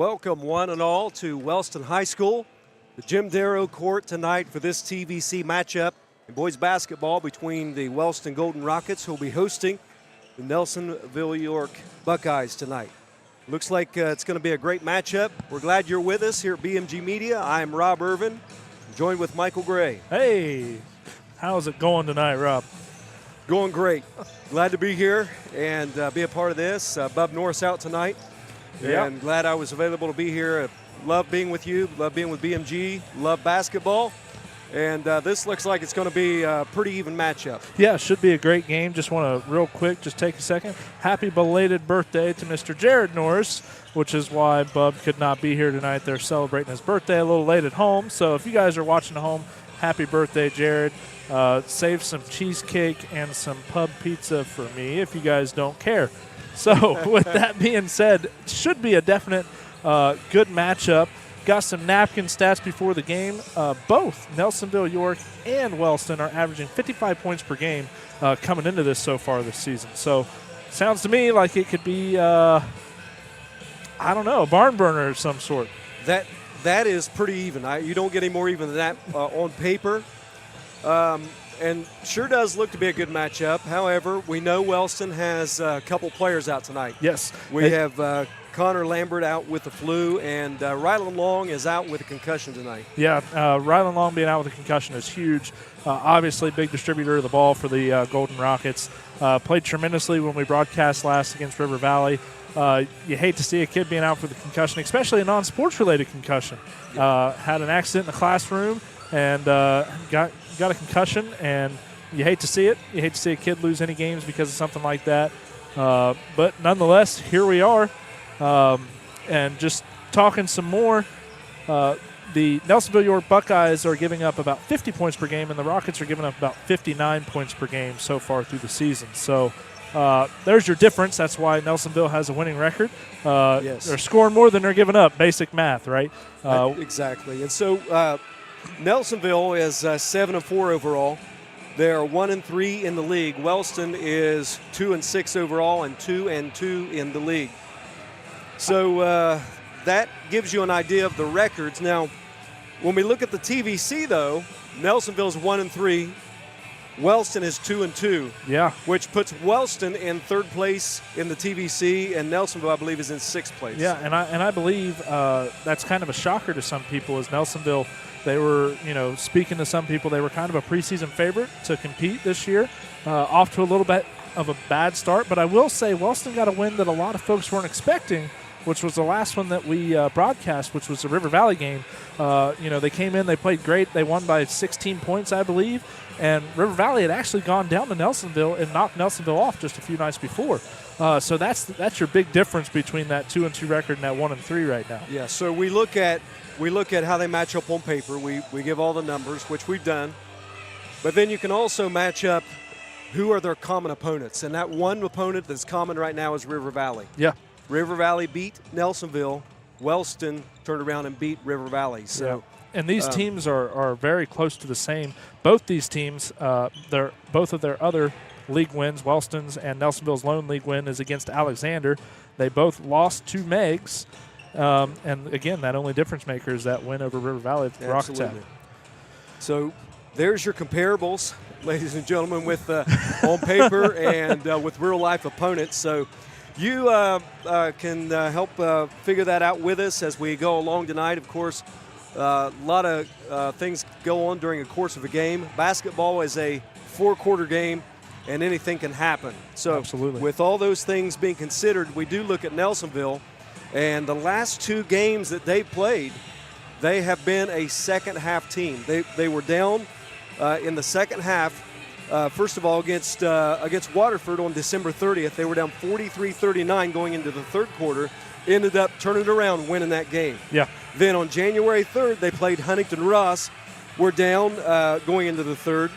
Welcome one and all to Wellston High School, the Jim Darrow Court tonight for this TVC matchup in boys basketball between the Wellston Golden Rockets, who will be hosting the Nelsonville York Buckeyes tonight. Looks like it's going to be a great matchup. We're glad you're with us here at BMG Media. I'm Rob Irvin, joined with Michael Gray. Hey, how's it going tonight, Rob? Going great. Glad to be here and be a part of this. Bub Norris out tonight. Yep. And glad I was available to be here. Love being with you. Love being with BMG. Love basketball. And this looks like it's going to be a pretty even matchup. Yeah, it should be a great game. Just want to real quick just take a second. Happy belated birthday to Mr. Jared Norris, which is why Bub could not be here tonight. They're celebrating his birthday a little late at home. So if you guys are watching at home, happy birthday, Jared. Save some cheesecake and some pub pizza for me if you guys don't care. So with that being said, it should be a definite good matchup. Got some napkin stats before the game. Both Nelsonville York and Wellston are averaging 55 points per game coming into this so far this season. So sounds to me like it could be, I don't know, a barn burner of some sort. That is pretty even. You don't get any more even than that on paper. And sure does look to be a good matchup. However, we know Wellston has a couple players out tonight. Yes. We have Connor Lambert out with the flu, and Rylan Long is out with a concussion tonight. Yeah, Rylan Long being out with a concussion is huge. Obviously, big distributor of the ball for the Golden Rockets. Played tremendously when we broadcast last against River Valley. You hate to see a kid being out with a concussion, especially a non-sports-related concussion. Had an accident in the classroom and got a concussion, and you hate to see it. You hate to see a kid lose any games because of something like that. But nonetheless, here we are. And just talking some more, the Nelsonville York Buckeyes are giving up about 50 points per game, and the Rockets are giving up about 59 points per game so far through the season. So there's your difference. That's why Nelsonville has a winning record. Yes. They're scoring more than they're giving up. Basic math, right? Exactly. And so Nelsonville is 7-4 overall. They are 1-3 in the league. Wellston is 2-6 overall and 2-2 in the league. So that gives you an idea of the records. Now, when we look at the TVC, though, Nelsonville's 1-3. Wellston is 2-2. Yeah. Which puts Wellston in third place in the TVC, and Nelsonville, I believe, is in sixth place. Yeah, and I believe that's kind of a shocker to some people. Is Nelsonville? They were, speaking to some people, they were kind of a preseason favorite to compete this year. Off to a little bit of a bad start, but I will say Wellston got a win that a lot of folks weren't expecting, which was the last one that we broadcast, which was the River Valley game. They came in, they played great. They won by 16 points, I believe. And River Valley had actually gone down to Nelsonville and knocked Nelsonville off just a few nights before. So that's your big difference between that 2-2 record and that 1-3 right now. Yeah. So we look at how they match up on paper. We give all the numbers, which we've done. But then you can also match up who are their common opponents, and that one opponent that's common right now is River Valley. Yeah. River Valley beat Nelsonville. Wellston turned around and beat River Valley. So. Yeah. And these teams are very close to the same. Both these teams, both of their other league wins, Wellston's and Nelsonville's lone league win is against Alexander. They both lost to Meigs. And, again, that only difference maker is that win over River Valley that the Rockets have. So there's your comparables, ladies and gentlemen, with on paper and with real-life opponents. So you can help figure that out with us as we go along tonight. Of course, a lot of things go on during the course of a game. Basketball is a four-quarter game, and anything can happen. So absolutely. With all those things being considered, we do look at Nelsonville, and the last two games that they played, they have been a second-half team. They were down in the second half. First of all, against Waterford on December 30th, they were down 43-39 going into the third quarter. Ended up turning it around, winning that game. Yeah. Then on January 3rd, they played Huntington Ross. Were down going into the third.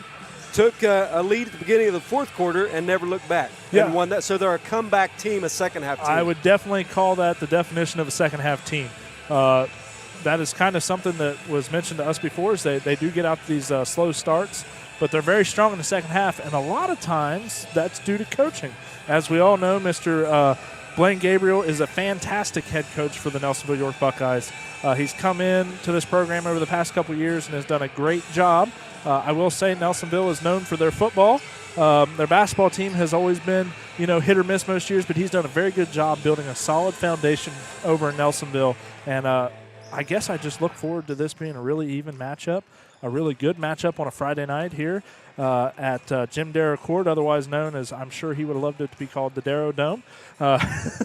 Took a lead at the beginning of the fourth quarter and never looked back. Yeah. And won that. So they're a comeback team, a second-half team. I would definitely call that the definition of a second-half team. That is kind of something that was mentioned to us before, is they do get out these slow starts, but they're very strong in the second half, and a lot of times that's due to coaching. As we all know, Mr. Blaine Gabriel is a fantastic head coach for the Nelsonville York Buckeyes. He's come in to this program over the past couple years and has done a great job. I will say Nelsonville is known for their football. Their basketball team has always been, hit or miss most years, but he's done a very good job building a solid foundation over in Nelsonville. And I guess I just look forward to this being a really even matchup, a really good matchup on a Friday night here at Jim Darrow Court, otherwise known as, I'm sure he would have loved it to be called the Darrow Dome.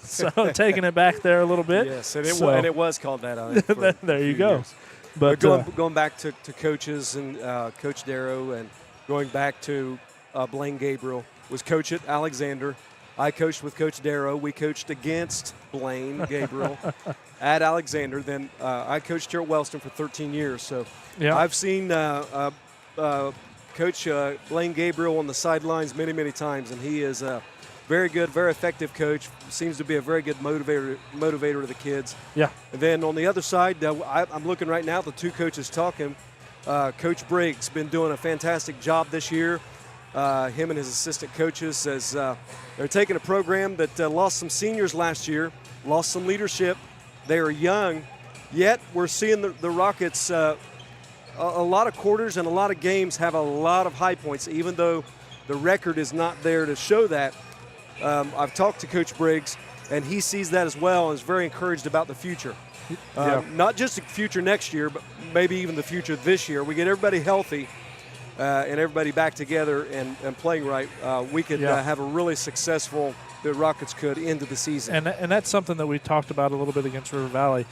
So taking it back there a little bit. Yes, and it was called that. There you go. Years. But going back to coaches and Coach Darrow, and going back to Blaine Gabriel, was coach at Alexander. I coached with Coach Darrow. We coached against Blaine Gabriel at Alexander. Then I coached here at Wellston for 13 years. So I've seen Coach Blaine Gabriel on the sidelines many, many times, and he is a very good, very effective coach. Seems to be a very good motivator of the kids. Yeah. And then on the other side, I'm looking right now at the two coaches talking. Coach Briggs been doing a fantastic job this year. Him and his assistant coaches, as they're taking a program that lost some seniors last year, lost some leadership. They are young, yet we're seeing the Rockets a lot of quarters and a lot of games have a lot of high points, even though the record is not there to show that. I've talked to Coach Briggs, and he sees that as well and is very encouraged about the future. Not just the future next year, but maybe even the future this year. We get everybody healthy and everybody back together and playing right. We could have a really successful, the Rockets could, end of the season. And that's something that we talked about a little bit against River Valley.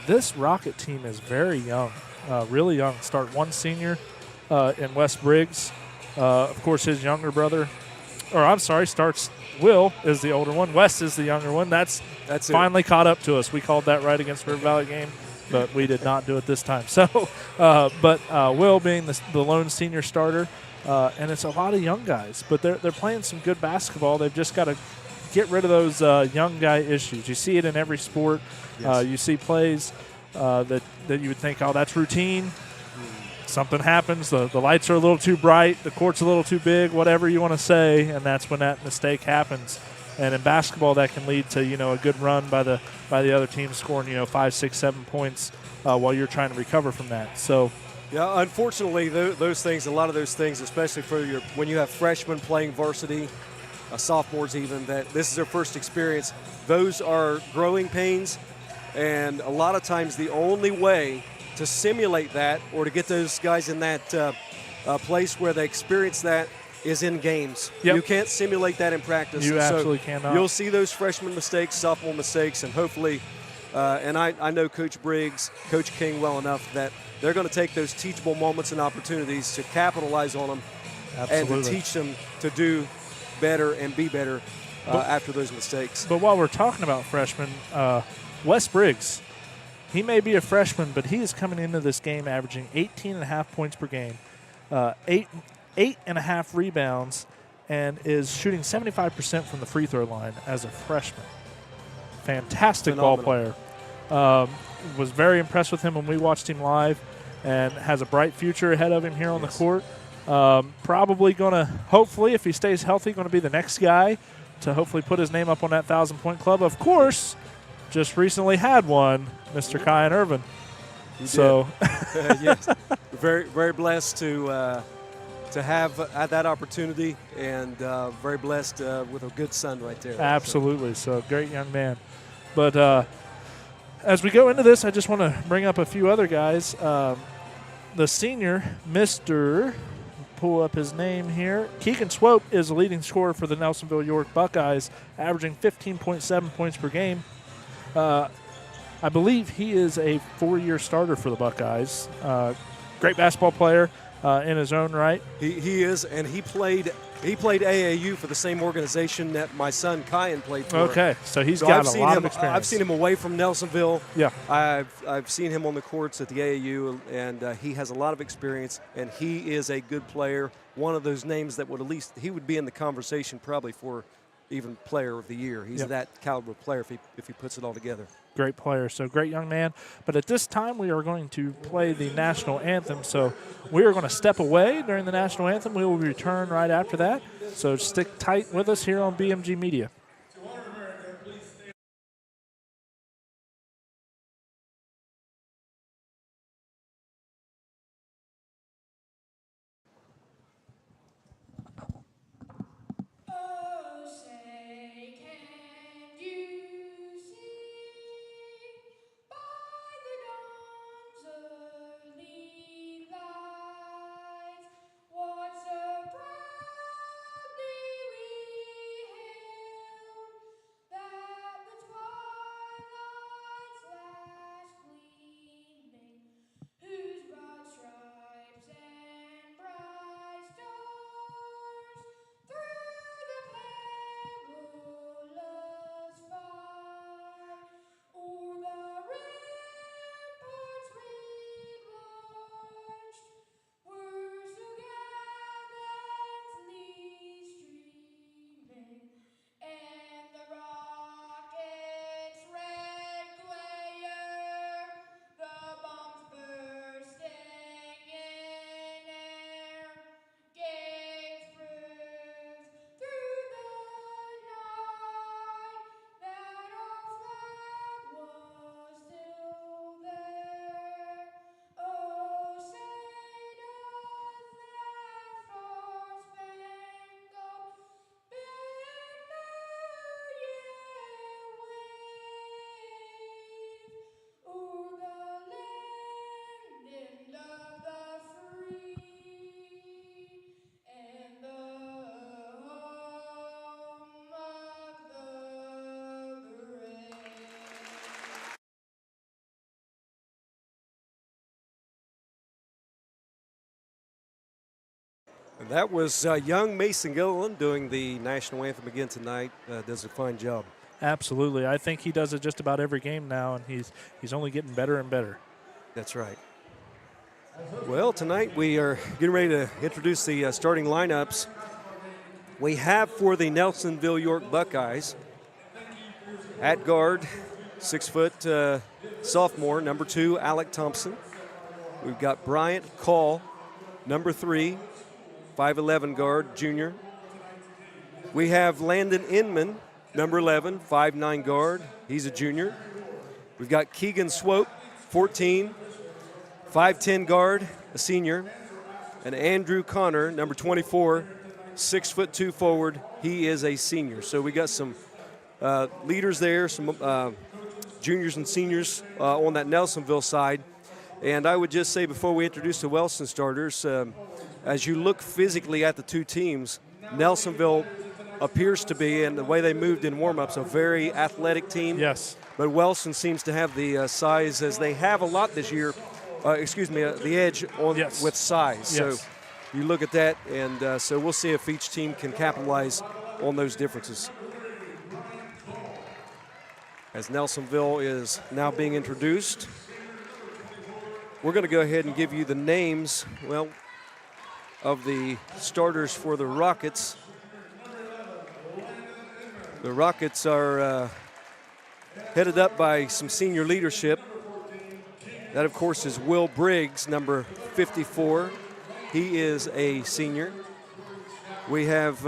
This Rocket team is very young, really young. Start one senior in Wes Briggs. Of course, his younger brother, starts Will is the older one. Wes is the younger one. That's finally caught up to us. We called that right against River Valley game, but we did not do it this time. So, but Will being the lone senior starter, and it's a lot of young guys, but they're playing some good basketball. They've just got to get rid of those young guy issues. You see it in every sport. Yes. You see plays that you would think, oh, that's routine. Something happens, the lights are a little too bright, the court's a little too big, whatever you want to say, and that's when that mistake happens. And in basketball, that can lead to a good run by the other team scoring 5, 6, 7 points while you're trying to recover from that. So, yeah, unfortunately, those things, a lot of those things, especially for when you have freshmen playing varsity, sophomores even, that this is their first experience. Those are growing pains, and a lot of times the only way to simulate that or to get those guys in that place where they experience that is in games. Yep. You can't simulate that in practice. You absolutely cannot. You'll see those freshman mistakes, sophomore mistakes, and hopefully, and I know Coach Briggs, Coach King well enough that they're going to take those teachable moments and opportunities to capitalize on them. Absolutely. And to teach them to do better and be better after those mistakes. But while we're talking about freshmen, Wes Briggs, he may be a freshman, but he is coming into this game averaging 18.5 points per game, 8.5 rebounds, and is shooting 75% from the free throw line as a freshman. Fantastic ball player. Was very impressed with him when we watched him live, and has a bright future ahead of him here on the court. Probably going to, hopefully, if he stays healthy, going to be the next guy to hopefully put his name up on that 1,000-point club. Of course, just recently had one, Mr. Kyan Irvin. Yes, very, very blessed to have that opportunity, and very blessed with a good son right there. Absolutely, so great young man. But as we go into this, I just want to bring up a few other guys. The senior, Mr. Pull up his name here. Keegan Swope is the leading scorer for the Nelsonville York Buckeyes, averaging 15.7 points per game. I believe he is a 4-year starter for the Buckeyes. Great basketball player in his own right. He is, and he played AAU for the same organization that my son Kyan played for. Okay, so he's got a lot of experience. I've seen him away from Nelsonville. Yeah. I've seen him on the courts at the AAU, and he has a lot of experience, and he is a good player. One of those names that would he would be in the conversation probably for even player of the year. He's that caliber player if he puts it all together. Great player, so great young man. But at this time, we are going to play the national anthem. So we are going to step away during the national anthem. We will return right after that. So stick tight with us here on BMG Media. To honor America, please And that was young Mason Gilliland doing the national anthem again tonight. Does a fine job. Absolutely. I think he does it just about every game now, and he's only getting better and better. That's right. Well, tonight we are getting ready to introduce the starting lineups. We have for the Nelsonville York Buckeyes, at guard, 6-foot sophomore, number 2, Alec Thompson. We've got Bryant Call, number 3, 5'11" guard, junior. We have Landon Inman, number 11, 5'9" guard. He's a junior. We've got Keegan Swope, 14, 5'10" guard, a senior. And Andrew Connor, number 24, 6'2" forward. He is a senior. So we got some leaders there, some juniors and seniors on that Nelsonville side. And I would just say before we introduce the Wellston starters, as you look physically at the two teams, Nelsonville appears to be, and the way they moved in warm-ups, a very athletic team. Yes. But Wellston seems to have the size, as they have a lot this year, the edge on with size. Yes. So you look at that, and so we'll see if each team can capitalize on those differences. As Nelsonville is now being introduced, we're going to go ahead and give you the names, of the starters for the Rockets. The Rockets are headed up by some senior leadership. That, of course, is Will Briggs, number 54. He is a senior. We have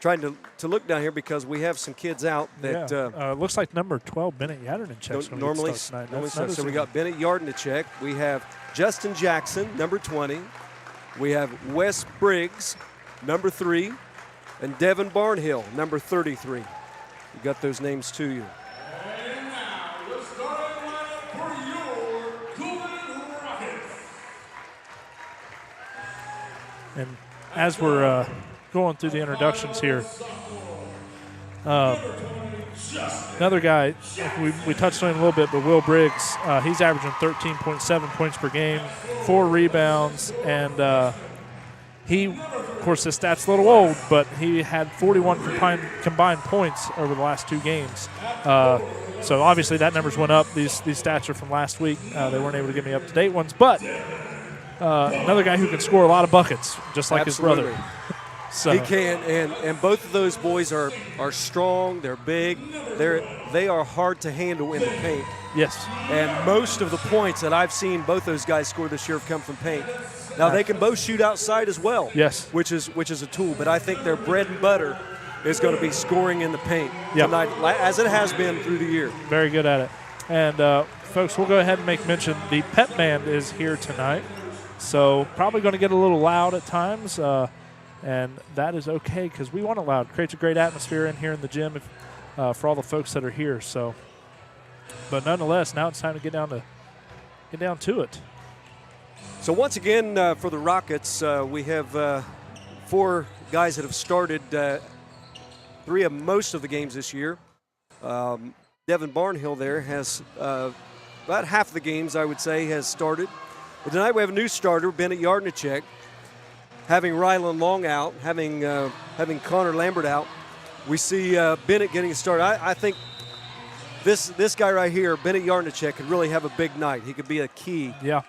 trying to look down here because we have some kids out that looks like number 12 Bennett Yardenichek's going normally to start tonight. normally so we got Bennett Yardenichek. We have Justin Jackson, number 20. We have Wes Briggs, number 3, and Devin Barnhill, number 33. We got those names to you. And now the starting lineup for your Golden Rockets. And as we're going through the introductions here, another guy, we touched on him a little bit, but Will Briggs, he's averaging 13.7 points per game, 4 rebounds, and he, of course, his stat's a little old, but he had 41 combined points over the last 2 games. So obviously that numbers went up. These stats are from last week. They weren't able to give me up-to-date ones, but another guy who can score a lot of buckets, just like Absolutely. his brother. So. He can, and both of those boys are strong. They're big. They are hard to handle in the paint. Yes. And most of the points that I've seen both those guys score this year have come from paint. Now they can both shoot outside as well. Yes. Which is a tool. But I think their bread and butter is going to be scoring in the paint tonight, as it has been through the year. Very good at it. And folks, we'll go ahead and make mention the pep band is here tonight, so probably going to get a little loud at times. And that is okay because we want it loud. It creates a great atmosphere in here in the gym for all the folks that are here. So, but nonetheless, now it's time to get down to it. So once again, for the Rockets, we have 4 guys that have started 3 of most of the games this year. Devin Barnhill there has about half of the games, I would say, has started. But tonight we have a new starter, Bennett Yardenichek. Having Rylan Long out, having Connor Lambert out, we see Bennett getting started. I think this guy right here, Bennett Yardenichek, could really have a big night. He could be a key to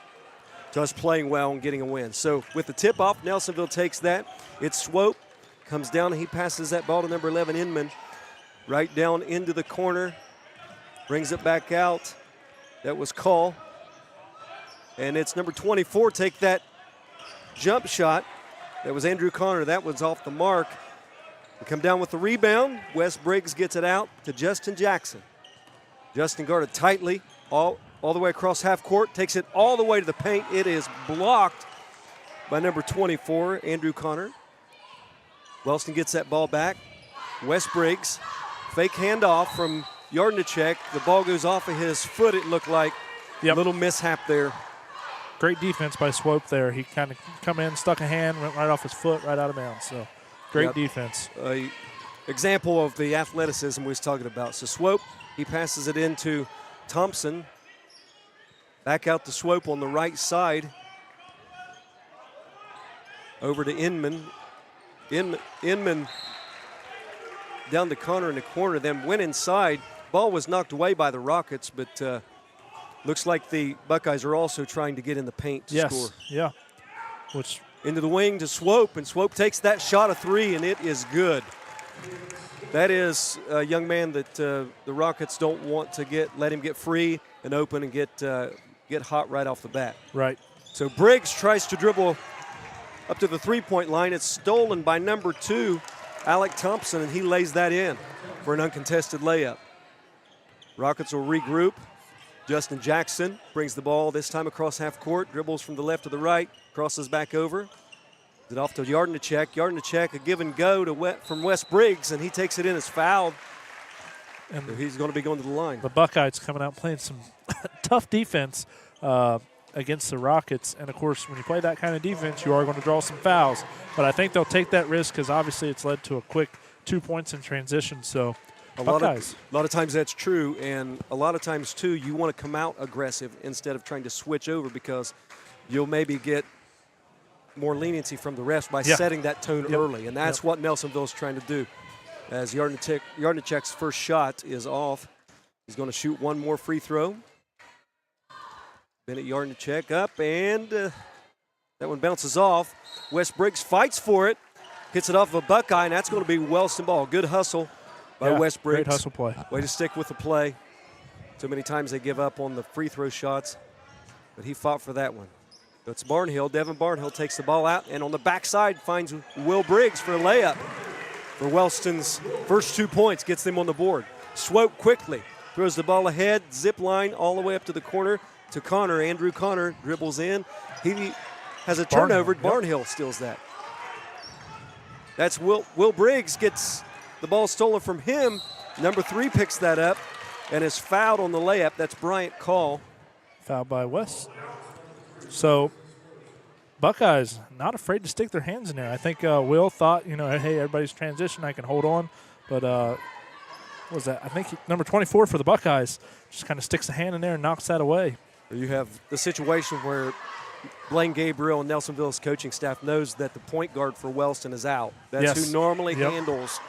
us playing well and getting a win. So with the tip-off, Nelsonville takes that. It's Swope, comes down, and he passes that ball to number 11, Inman, right down into the corner, brings it back out. That was Call. And it's number 24, take that jump shot. That was Andrew Connor. That was off the mark. We come down with the rebound. Wes Briggs gets it out to Justin Jackson. Justin guarded tightly all the way across half court, takes it all the way to the paint. It is blocked by number 24, Andrew Connor. Wellston gets that ball back. Wes Briggs, fake handoff from Yardenichek. The ball goes off of his foot, it looked like. A little mishap there. Great defense by Swope there. He kind of come in, stuck a hand, went right off his foot, right out of bounds. So great defense. Example of the athleticism we was talking about. So Swope, he passes it into Thompson. Back out to Swope on the right side. Over to Inman. Inman down to Connor in the corner, then went inside. Ball was knocked away by the Rockets, but looks like the Buckeyes are also trying to get in the paint to score. Yeah. Which into the wing to Swope, and Swope takes that shot of 3, and it is good. That is a young man that the Rockets don't want to let him get free and open and get hot right off the bat. Right. So Briggs tries to dribble up to the three-point line. It's stolen by number 2, Alec Thompson, and he lays that in for an uncontested layup. Rockets will regroup. Justin Jackson brings the ball this time across half court, dribbles from the left to the right, crosses back over. It off to Yardenacek. Yardenacek, a give and go from Wes Briggs, and he takes it in as fouled. And so he's going to be going to the line. The Buckeyes coming out playing some tough defense against the Rockets. And, of course, when you play that kind of defense, you are going to draw some fouls. But I think they'll take that risk because obviously it's led to a quick 2 points in transition. So, Buckeyes. A lot of times that's true, and a lot of times, too, you want to come out aggressive instead of trying to switch over because you'll maybe get more leniency from the refs by setting that tone early, and that's what Nelsonville is trying to do. As Yardenacek's first shot is off, he's going to shoot one more free throw. Bennett Yardenacek up, and that one bounces off. Wes Briggs fights for it, hits it off of a Buckeye, and that's going to be Wellston ball. Good hustle by Wes Briggs. Great hustle play. Way to stick with the play. So many times they give up on the free throw shots, but he fought for that one. It's Barnhill. Devin Barnhill takes the ball out, and on the backside finds Will Briggs for a layup. For Wellston's first 2 points, gets them on the board. Swope quickly throws the ball ahead, zip line all the way up to the corner to Connor. Andrew Connor dribbles in. He has a turnover. Barnhill steals that. That's Will Briggs gets the ball stolen from him. Number 3 picks that up and is fouled on the layup. That's Bryant Call. Fouled by West. So, Buckeyes not afraid to stick their hands in there. I think Will thought, hey, everybody's transition, I can hold on. But what was that? I think number 24 for the Buckeyes just kind of sticks a hand in there and knocks that away. You have the situation where Blaine Gabriel and Nelsonville's coaching staff knows that the point guard for Wellston is out. That's who normally handles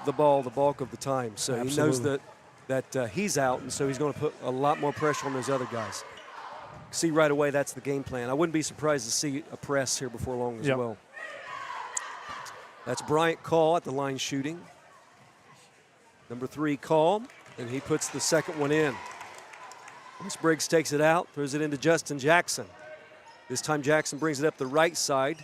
the ball the bulk of the time. So he knows that he's out, and so he's going to put a lot more pressure on those other guys. See right away that's the game plan. I wouldn't be surprised to see a press here before long as well. That's Bryant Call at the line shooting. Number 3 Call, and he puts the second one in. Wes Briggs takes it out, throws it into Justin Jackson. This time Jackson brings it up the right side,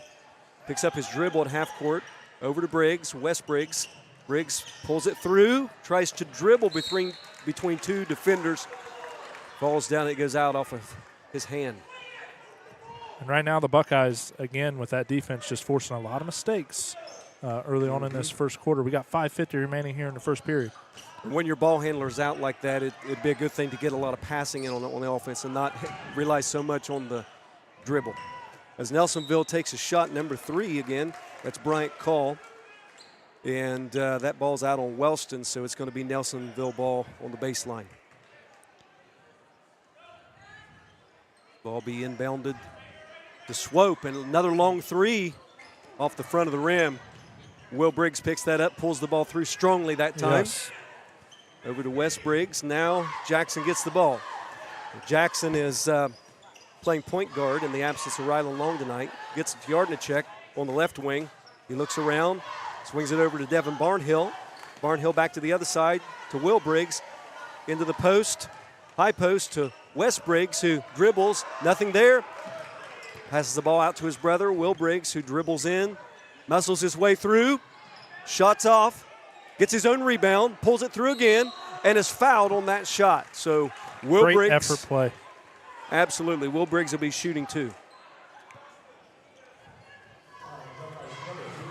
picks up his dribble at half court, over to Briggs, Wes Briggs. Briggs pulls it through, tries to dribble between 2 defenders, falls down, it goes out off of his hand. And right now the Buckeyes, again, with that defense, just forcing a lot of mistakes early on in this first quarter. We got 5:50 remaining here in the first period. When your ball handler's out like that, it'd be a good thing to get a lot of passing in on the offense and not rely so much on the dribble. As Nelsonville takes a shot, number 3 again, that's Bryant Call. And that ball's out on Wellston, so it's going to be Nelsonville ball on the baseline. Ball be inbounded to Swope, and another long 3 off the front of the rim. Will Briggs picks that up, pulls the ball through strongly that time. Over to Wes Briggs. Now Jackson gets the ball. Jackson is playing point guard in the absence of Rylan Long tonight. Gets it to Yardenacek on the left wing. He looks around, swings it over to Devin Barnhill. Barnhill back to the other side to Will Briggs. Into the post, high post to Wes Briggs, who dribbles, nothing there. Passes the ball out to his brother, Will Briggs, who dribbles in, muscles his way through, shots off, gets his own rebound, pulls it through again, and is fouled on that shot. So Will Great Briggs. effort play. Absolutely. Will Briggs will be shooting too.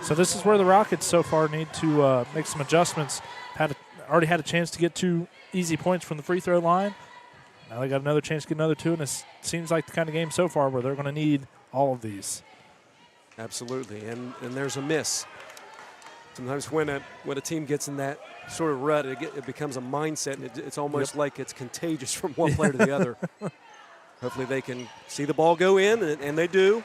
So this is where the Rockets so far need to make some adjustments. Already had a chance to get 2 easy points from the free throw line. Now they got another chance to get another 2, and it seems like the kind of game so far where they're going to need all of these. Absolutely, and there's a miss. Sometimes when a team gets in that sort of rut, it becomes a mindset, and it's almost like it's contagious from one player to the other. Hopefully they can see the ball go in, and they do.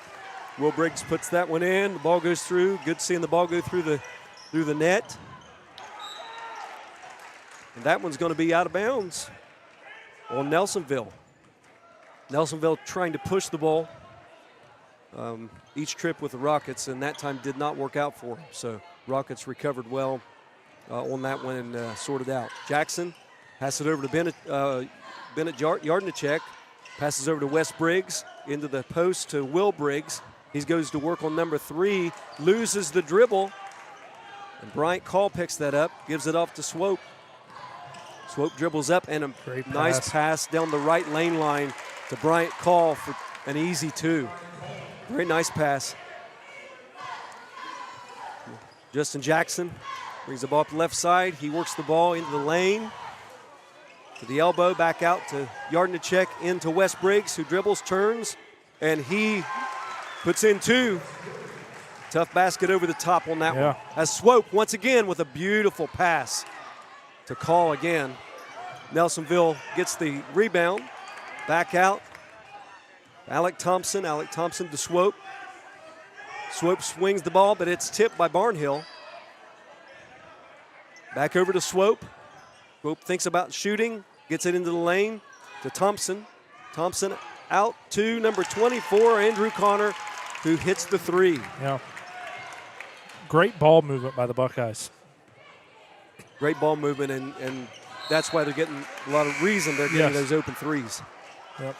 Will Briggs puts that one in. The ball goes through. Good seeing the ball go through the net. And that one's going to be out of bounds on Nelsonville. Nelsonville trying to push the ball each trip with the Rockets, and that time did not work out for them. So Rockets recovered well on that one and sorted out. Jackson passes it over to Bennett Yardnicek. Passes over to Wes Briggs, into the post to Will Briggs. He goes to work on number 3, loses the dribble, and Bryant Call picks that up, gives it off to Swope. Swope dribbles up, and a nice pass down the right lane line to Bryant Call for an easy 2. Very nice pass. Justin Jackson brings the ball up the left side. He works the ball into the lane. To the elbow, back out to Yardnicek, into Wes Briggs, who dribbles, turns, and he puts in 2. Tough basket over the top on that one. As Swope, once again, with a beautiful pass to Call again. Nelsonville gets the rebound. Back out. Alec Thompson to Swope. Swope swings the ball, but it's tipped by Barnhill. Back over to Swope. Swope thinks about shooting, gets it into the lane to Thompson. Thompson out to number 24, Andrew Connor, who hits the 3. Yeah. Great ball movement by the Buckeyes. Great ball movement, and that's why they're getting a lot of reason they're getting those open 3s. Yep.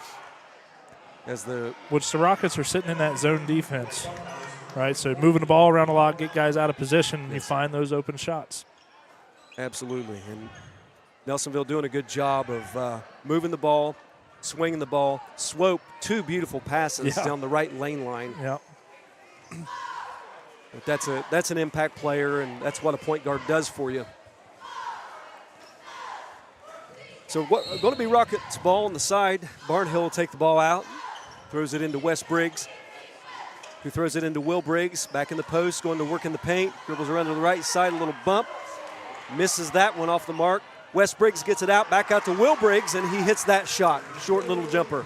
Which the Rockets are sitting in that zone defense, right? So moving the ball around a lot, get guys out of position, and you find those open shots. Absolutely, and Nelsonville doing a good job of moving the ball, swinging the ball. Swope, 2 beautiful passes down the right lane line. Yeah. That's an impact player, and that's what a point guard does for you. So going to be Rockets ball on the side. Barnhill will take the ball out, throws it into Wes Briggs, who throws it into Will Briggs, back in the post, going to work in the paint, dribbles around to the right side, a little bump, misses that one off the mark. Wes Briggs gets it out, back out to Will Briggs, and he hits that shot. Short little jumper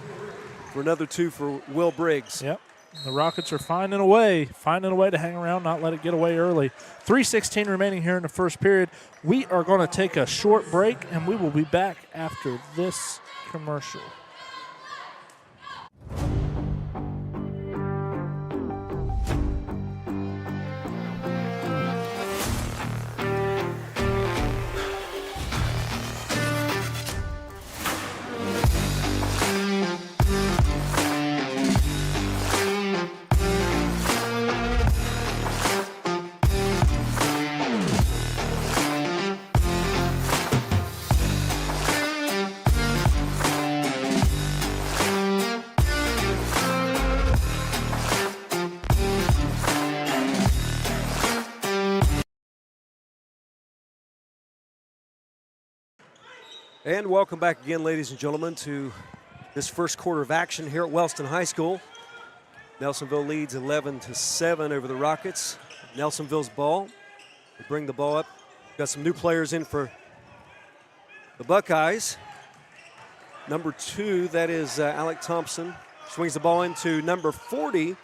for another 2 for Will Briggs. Yep. The Rockets are finding a way to hang around, not let it get away early. 3:16 remaining here in the first period. We are going to take a short break, and we will be back after this commercial. And welcome back again, ladies and gentlemen, to this first quarter of action here at Wellston High School. Nelsonville leads 11-7 over the Rockets. Nelsonville's ball. They bring the ball up. Got some new players in for the Buckeyes. Number 2, that is Alec Thompson. Swings the ball into number 40.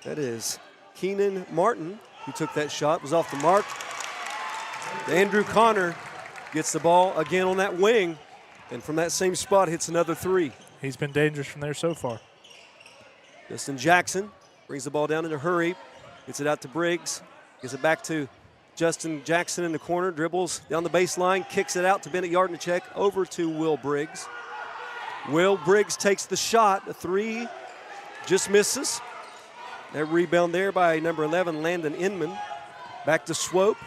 That is Keenan Martin, who took that shot, was off the mark. Andrew Connor gets the ball again on that wing, and from that same spot hits another 3. He's been dangerous from there so far. Justin Jackson brings the ball down in a hurry, gets it out to Briggs, gets it back to Justin Jackson in the corner, dribbles down the baseline, kicks it out to Bennett Yardnicek, over to Will Briggs. Will Briggs takes the shot, a 3, just misses. That rebound there by number 11, Landon Inman. Back to Swope.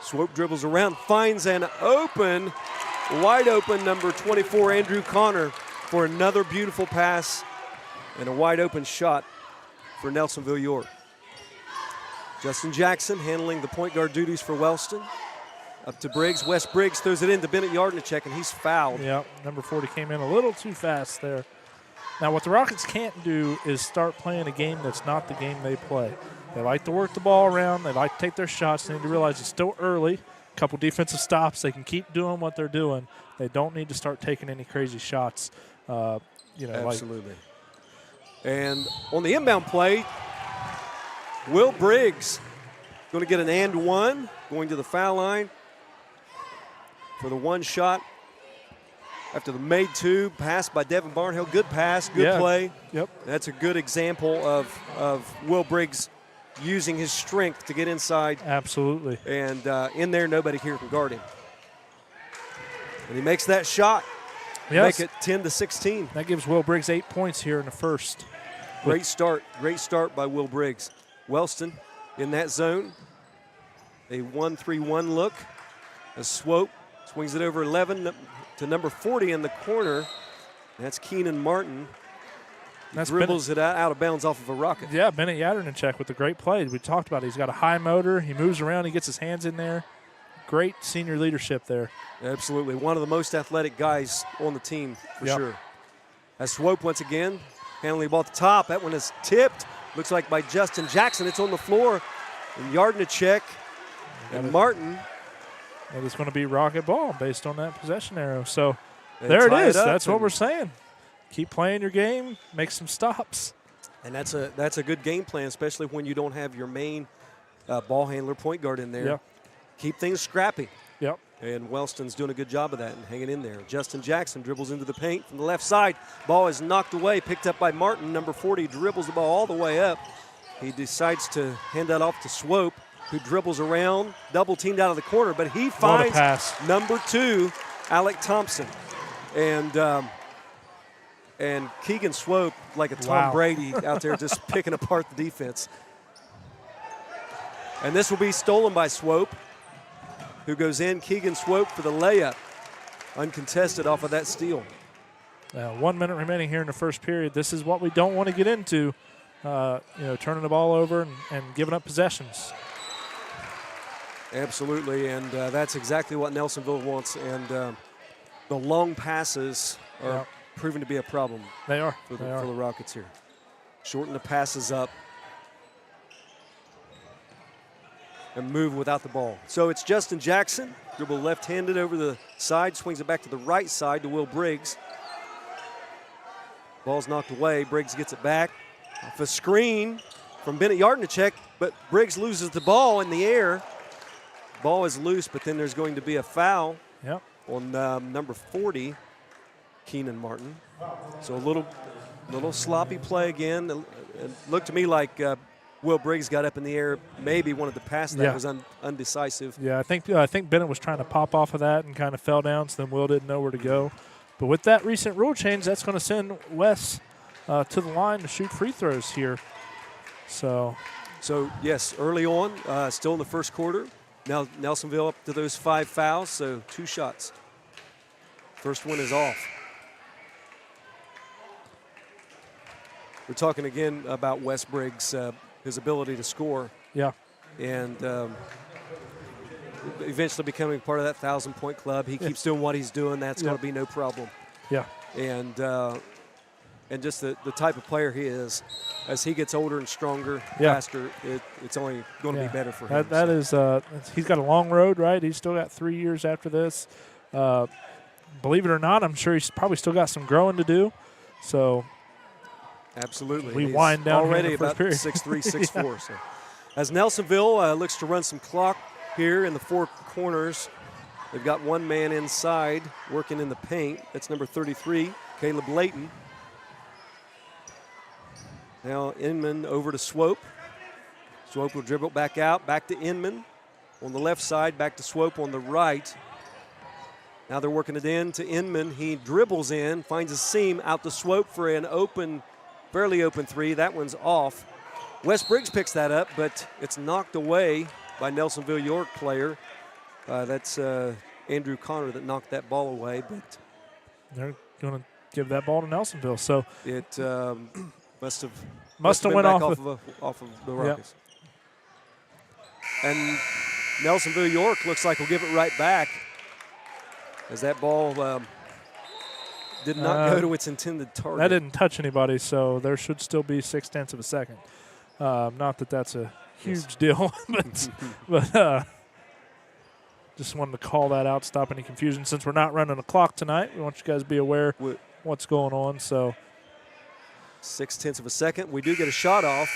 Swope dribbles around, finds an open, wide open number 24, Andrew Connor, for another beautiful pass and a wide open shot for Nelsonville York. Justin Jackson handling the point guard duties for Wellston. Up to Briggs. Wes Briggs throws it into Bennett Yardnicek, and he's fouled. Yeah, number 40 came in a little too fast there. Now, what the Rockets can't do is start playing a game that's not the game they play. They like to work the ball around. They like to take their shots. They need to realize it's still early. A couple defensive stops. They can keep doing what they're doing. They don't need to start taking any crazy shots. Absolutely. And on the inbound play, Will Briggs going to get an and one, going to the foul line for the one shot after the made two, pass by Devin Barnhill. Good pass, good play. Yep. That's a good example of Will Briggs using his strength to get inside. Absolutely. And in there, nobody here can guard him. And he makes that shot. Yes. Make it 10-16. That gives Will Briggs 8 points here in the first. Great start by Will Briggs. Wellston in that zone. A 1-3-1 look. A swope, swings it over 11 to number 40 in the corner. That's Keenan Martin. He dribbles it out of bounds off of a rocket. Yeah, Bennett Yadernacek with the great play. We talked about it. He's got a high motor. He moves around. He gets his hands in there. Great senior leadership there. Absolutely. One of the most athletic guys on the team for sure. As swope once again, handling the ball at the top. That one is tipped. Looks like by Justin Jackson. It's on the floor. And Yardnacek and Martin. That is going to be rocket ball based on that possession arrow. So there it is. That's what we're saying. Keep playing your game. Make some stops. And that's a good game plan, especially when you don't have your main ball handler point guard in there. Yep. Keep things scrappy. Yep. And Wellston's doing a good job of that and hanging in there. Justin Jackson dribbles into the paint from the left side. Ball is knocked away, picked up by Martin. Number 40 dribbles the ball all the way up. He decides to hand that off to Swope, who dribbles around, double teamed out of the corner, but he finds number 2, Alec Thompson. And Keegan Swope, like a Tom Brady out there just picking apart the defense. And this will be stolen by Swope, who goes in. Keegan Swope for the layup, uncontested off of that steal. 1 minute remaining here in the first period. This is what we don't want to get into, turning the ball over and giving up possessions. Absolutely, and that's exactly what Nelsonville wants. And the long passes are proving to be a problem. They are. For the Rockets here. Shorten the passes up and move without the ball. So it's Justin Jackson, dribble left-handed over the side, swings it back to the right side to Will Briggs. Ball's knocked away. Briggs gets it back off a screen from Bennett Yardnacek, but Briggs loses the ball in the air. Ball is loose, but then there's going to be a foul on number 40, Keenan Martin. So a little sloppy play again. It looked to me like Will Briggs got up in the air, maybe wanted to pass that, was undecisive. Yeah, I think Bennett was trying to pop off of that and kind of fell down, so then Will didn't know where to go. But with that recent rule change, that's going to send Wes to the line to shoot free throws here. So yes, early on, still in the first quarter. Now Nelsonville up to those 5 fouls, so 2 shots. First one is off. We're talking again about Wes Briggs, his ability to score. Yeah. And eventually becoming part of that 1,000-point club. He keeps doing what he's doing. That's going to be no problem. Yeah. And just the type of player he is, as he gets older and stronger, faster, it's only going to be better for him. That is, he's got a long road, right? He's still got 3 years after this. Believe it or not, I'm sure he's probably still got some growing to do. So absolutely. We wind down already about 6'3", 6'4". So as Nelsonville looks to run some clock here in the 4 corners, they've got one man inside working in the paint. That's number 33, Caleb Layton. Now Inman over to Swope. Swope will dribble back out, back to Inman on the left side, back to Swope on the right. Now they're working it in to Inman. He dribbles in, finds a seam out to Swope for an fairly open 3. That one's off. Wes Briggs picks that up, but it's knocked away by Nelsonville York player. That's Andrew Connor that knocked that ball away. But they're going to give that ball to Nelsonville. So it must have went off of the Rockets. And Nelsonville York looks like will give it right back, as that ball did not go to its intended target. That didn't touch anybody, so there should still be 0.6 of a second. Not that that's a huge deal, but just wanted to call that out, stop any confusion. Since we're not running a clock tonight, we want you guys to be aware what's going on. So 0.6 of a second. We do get a shot off,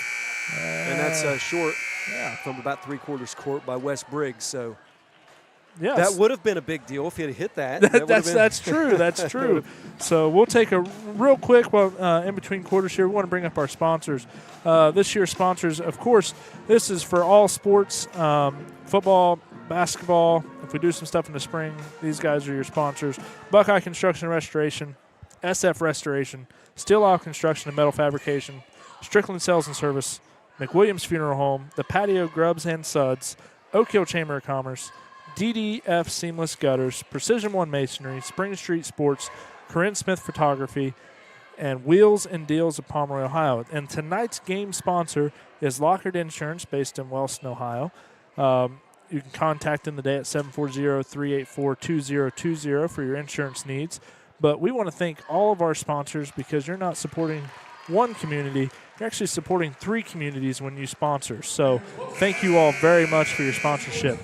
and that's short from about 3/4 court by Wes Briggs. So yes. that would have been a big deal if he had hit that. That's true. That's true. So we'll take a real quick in between quarters here. We want to bring up our sponsors. This year's sponsors, of course, this is for all sports, football, basketball. If we do some stuff in the spring, these guys are your sponsors. Buckeye Construction and Restoration, SF Restoration, Steel Oil Construction and Metal Fabrication, Strickland Sales and Service, McWilliams Funeral Home, The Patio Grubs and Suds, Oak Hill Chamber of Commerce, DDF Seamless Gutters, Precision One Masonry, Spring Street Sports, Corinne Smith Photography, and Wheels and Deals of Pomeroy, Ohio. And tonight's game sponsor is Lockard Insurance, based in Wellston, Ohio. You can contact them today at 740-384-2020 for your insurance needs. But we want to thank all of our sponsors because you're not supporting one community. You're actually supporting 3 communities when you sponsor. So thank you all very much for your sponsorship.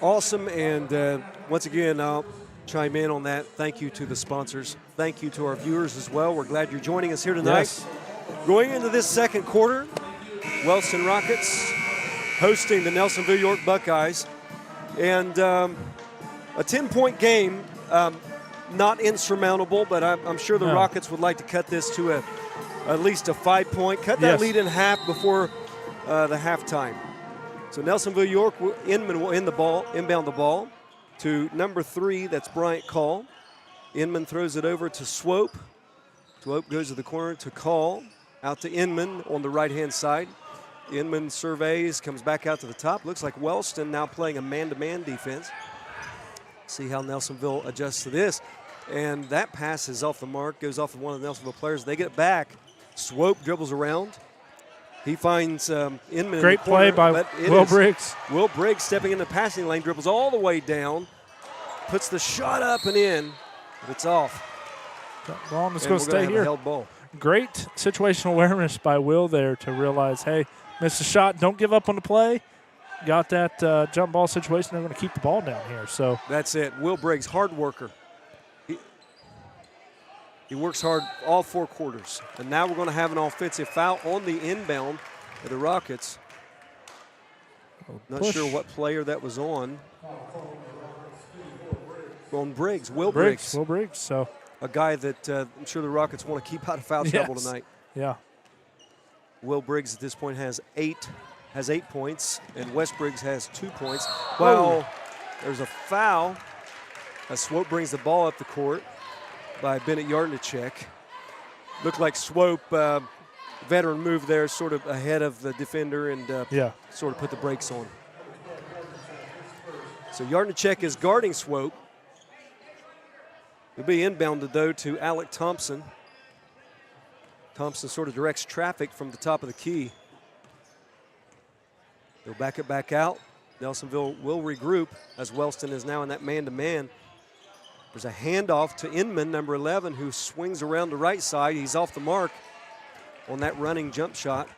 Awesome, and once again, I'll chime in on that. Thank you to the sponsors. Thank you to our viewers as well. We're glad you're joining us here tonight. Yes. Going into this second quarter, Wellston Rockets hosting the Nelsonville York Buckeyes. And a 10-point game, not insurmountable, but I'm sure the Rockets would like to cut this to at least a 5-point. Cut that lead in half before the halftime. So Nelsonville York, Inman will inbound the ball to number 3, that's Bryant Call. Inman throws it over to Swope. Swope goes to the corner to Call, out to Inman on the right-hand side. Inman surveys, comes back out to the top. Looks like Wellston now playing a man-to-man defense. See how Nelsonville adjusts to this. And that pass is off the mark, goes off of one of the Nelsonville players. They get it back. Swope dribbles around. He finds Inman. Great play by Will Briggs. Will Briggs stepping in the passing lane, dribbles all the way down, puts the shot up and in, but it's off. Ball is going to stay here. Held ball. Great situational awareness by Will there to realize, hey, missed a shot, don't give up on the play. Got that jump ball situation. They're going to keep the ball down here. So that's it. Will Briggs, hard worker. He works hard all 4 quarters. And now we're going to have an offensive foul on the inbound of the Rockets. Not sure what player that was on. On Briggs, Will Briggs. Will Briggs. So a guy that I'm sure the Rockets want to keep out of foul trouble tonight. Yeah. Will Briggs at this point has 8 points, and Wes Briggs has 2 points. Well, there's a foul as Swope brings the ball up the court by Bennett Yardnicek. Looked like Swope, veteran move there, sort of ahead of the defender and sort of put the brakes on. So Yardnicek is guarding Swope. He'll be inbounded, though, to Alec Thompson. Thompson sort of directs traffic from the top of the key. They'll back it back out. Nelsonville will regroup as Wellston is now in that man-to-man. There's a handoff to Inman, number 11, who swings around the right side. He's off the mark on that running jump shot.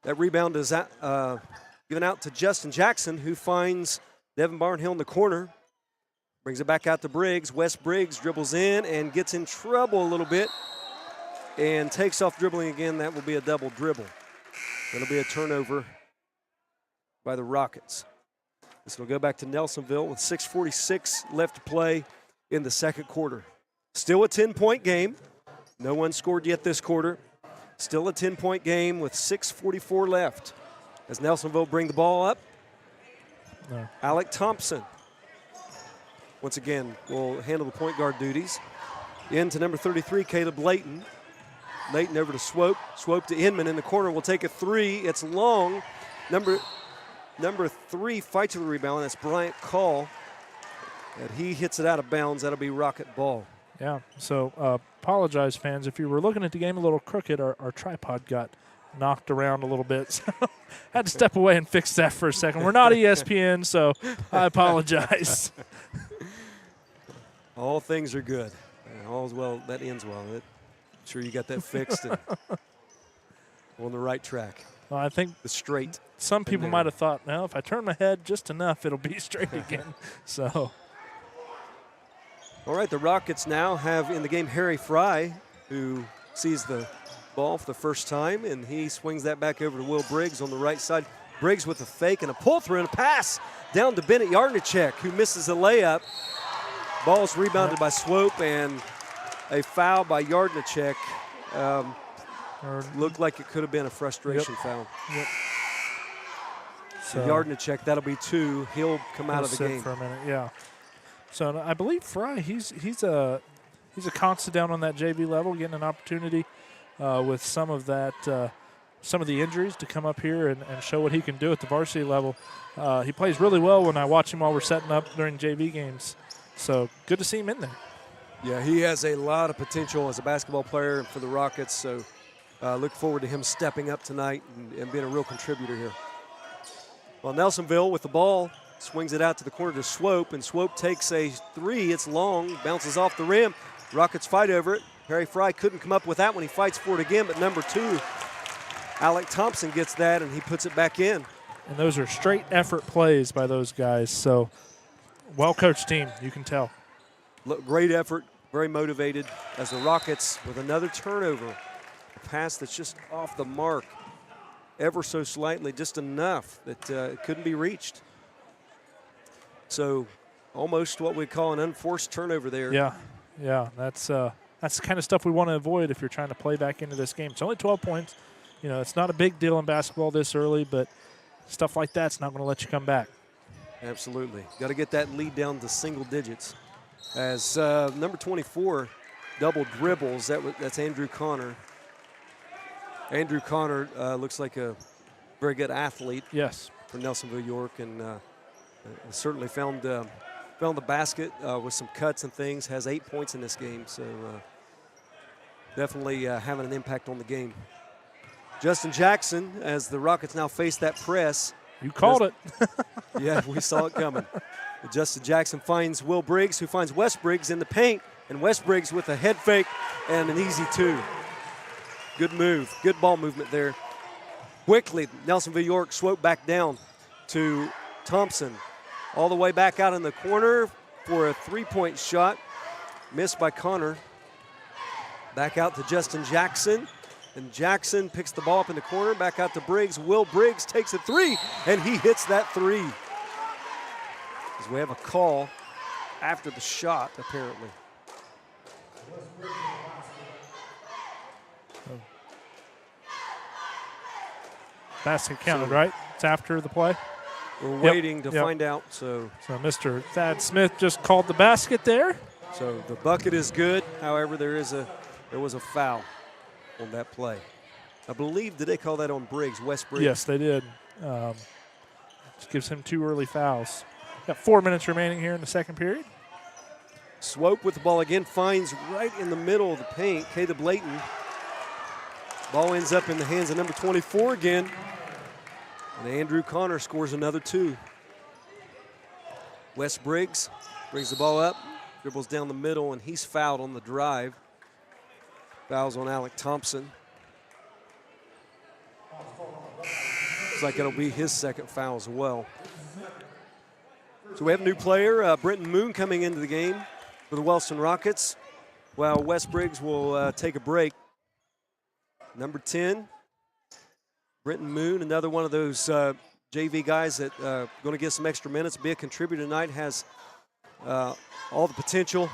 That rebound is given out to Justin Jackson, who finds Devin Barnhill in the corner. Brings it back out to Briggs. Wes Briggs dribbles in and gets in trouble a little bit and takes off dribbling again. That will be a double dribble. That'll be a turnover by the Rockets. This will go back to Nelsonville with 6:46 left to play in the second quarter. Still a 10-point game. No one scored yet this quarter. Still a 10-point game with 6:44 left. As Nelsonville bring the ball up, Alec Thompson once again will handle the point guard duties. In to number 33, Caleb Layton. Layton over to Swope. Swope to Inman in the corner. Will take a 3. It's long. Number 3 fights for the rebound. That's Bryant Call. And he hits it out of bounds. That'll be Rocket ball. Yeah, so apologize, fans. If you were looking at the game a little crooked, our tripod got knocked around a little bit. So had to step away and fix that for a second. We're not ESPN, so I apologize. All things are good. All's well that ends well. I'm sure you got that fixed and on the right track. Well, I think the straight. Some people might have thought, well, if I turn my head just enough, it'll be straight again. So All right, the Rockets now have in the game Harry Fry, who sees the ball for the first time, and he swings that back over to Will Briggs on the right side. Briggs with a fake and a pull-through and a pass down to Bennett Yardnichek, who misses a layup. Ball's rebounded by Swope, and a foul by Yardnichek. Looked like it could have been a frustration foul. Yep. So Yardnichek, that'll be 2. He'll come out of the game for a minute. Yeah. So I believe Fry, he's a constant down on that JV level, getting an opportunity with some of the injuries to come up here and show what he can do at the varsity level. He plays really well when I watch him while we're setting up during JV games. So good to see him in there. Yeah, he has a lot of potential as a basketball player for the Rockets. So look forward to him stepping up tonight and being a real contributor here. Well, Nelsonville with the ball swings it out to the corner to Swope, and Swope takes a 3. It's long, bounces off the rim. Rockets fight over it. Harry Fry couldn't come up with that one. He fights for it again, but number 2, Alec Thompson gets that, and he puts it back in. And those are straight effort plays by those guys. So well-coached team, you can tell. Look, great effort, very motivated as the Rockets with another turnover. A pass that's just off the mark ever so slightly, just enough that it couldn't be reached. So almost what we call an unforced turnover there. Yeah, that's the kind of stuff we want to avoid if you're trying to play back into this game. It's only 12 points. You know, it's not a big deal in basketball this early, but stuff like that's not going to let you come back. Absolutely. Got to get that lead down to single digits. As number 24 double dribbles, that's Andrew Connor. Andrew Connor looks like a very good athlete. Yes. For Nelsonville York, and certainly found the basket with some cuts and things. Has 8 points in this game, so definitely having an impact on the game. Justin Jackson, as the Rockets now face that press. You called it. Yeah, we saw it coming. Justin Jackson finds Will Briggs, who finds Wes Briggs in the paint, and Wes Briggs with a head fake and an easy 2. Good move, good ball movement there. Quickly, Nelsonville York Swope back down to Thompson. All the way back out in the corner for a 3-point shot. Missed by Connor. Back out to Justin Jackson. And Jackson picks the ball up in the corner, back out to Briggs. Will Briggs takes a 3, and he hits that 3. As we have a call after the shot, apparently. Basket counted, right? It's after the play. We're waiting to find out. So Mr. Thad Smith just called the basket there. So the bucket is good. However, there was a foul on that play. I believe, did they call that on Briggs, Wes Briggs? Yes, they did. Just gives him 2 early fouls. Got 4 minutes remaining here in the second period. Swope with the ball again, finds right in the middle of the paint, Caleb Layton. Ball ends up in the hands of number 24 again. And Andrew Connor scores another 2. Wes Briggs brings the ball up, dribbles down the middle, and he's fouled on the drive. Fouls on Alec Thompson. Looks like it'll be his second foul as well. So we have a new player, Brenton Moon, coming into the game for the Wellston Rockets, while Wes Briggs will take a break. Number 10, Brenton Moon, another one of those JV guys that going to get some extra minutes, be a contributor tonight, has all the potential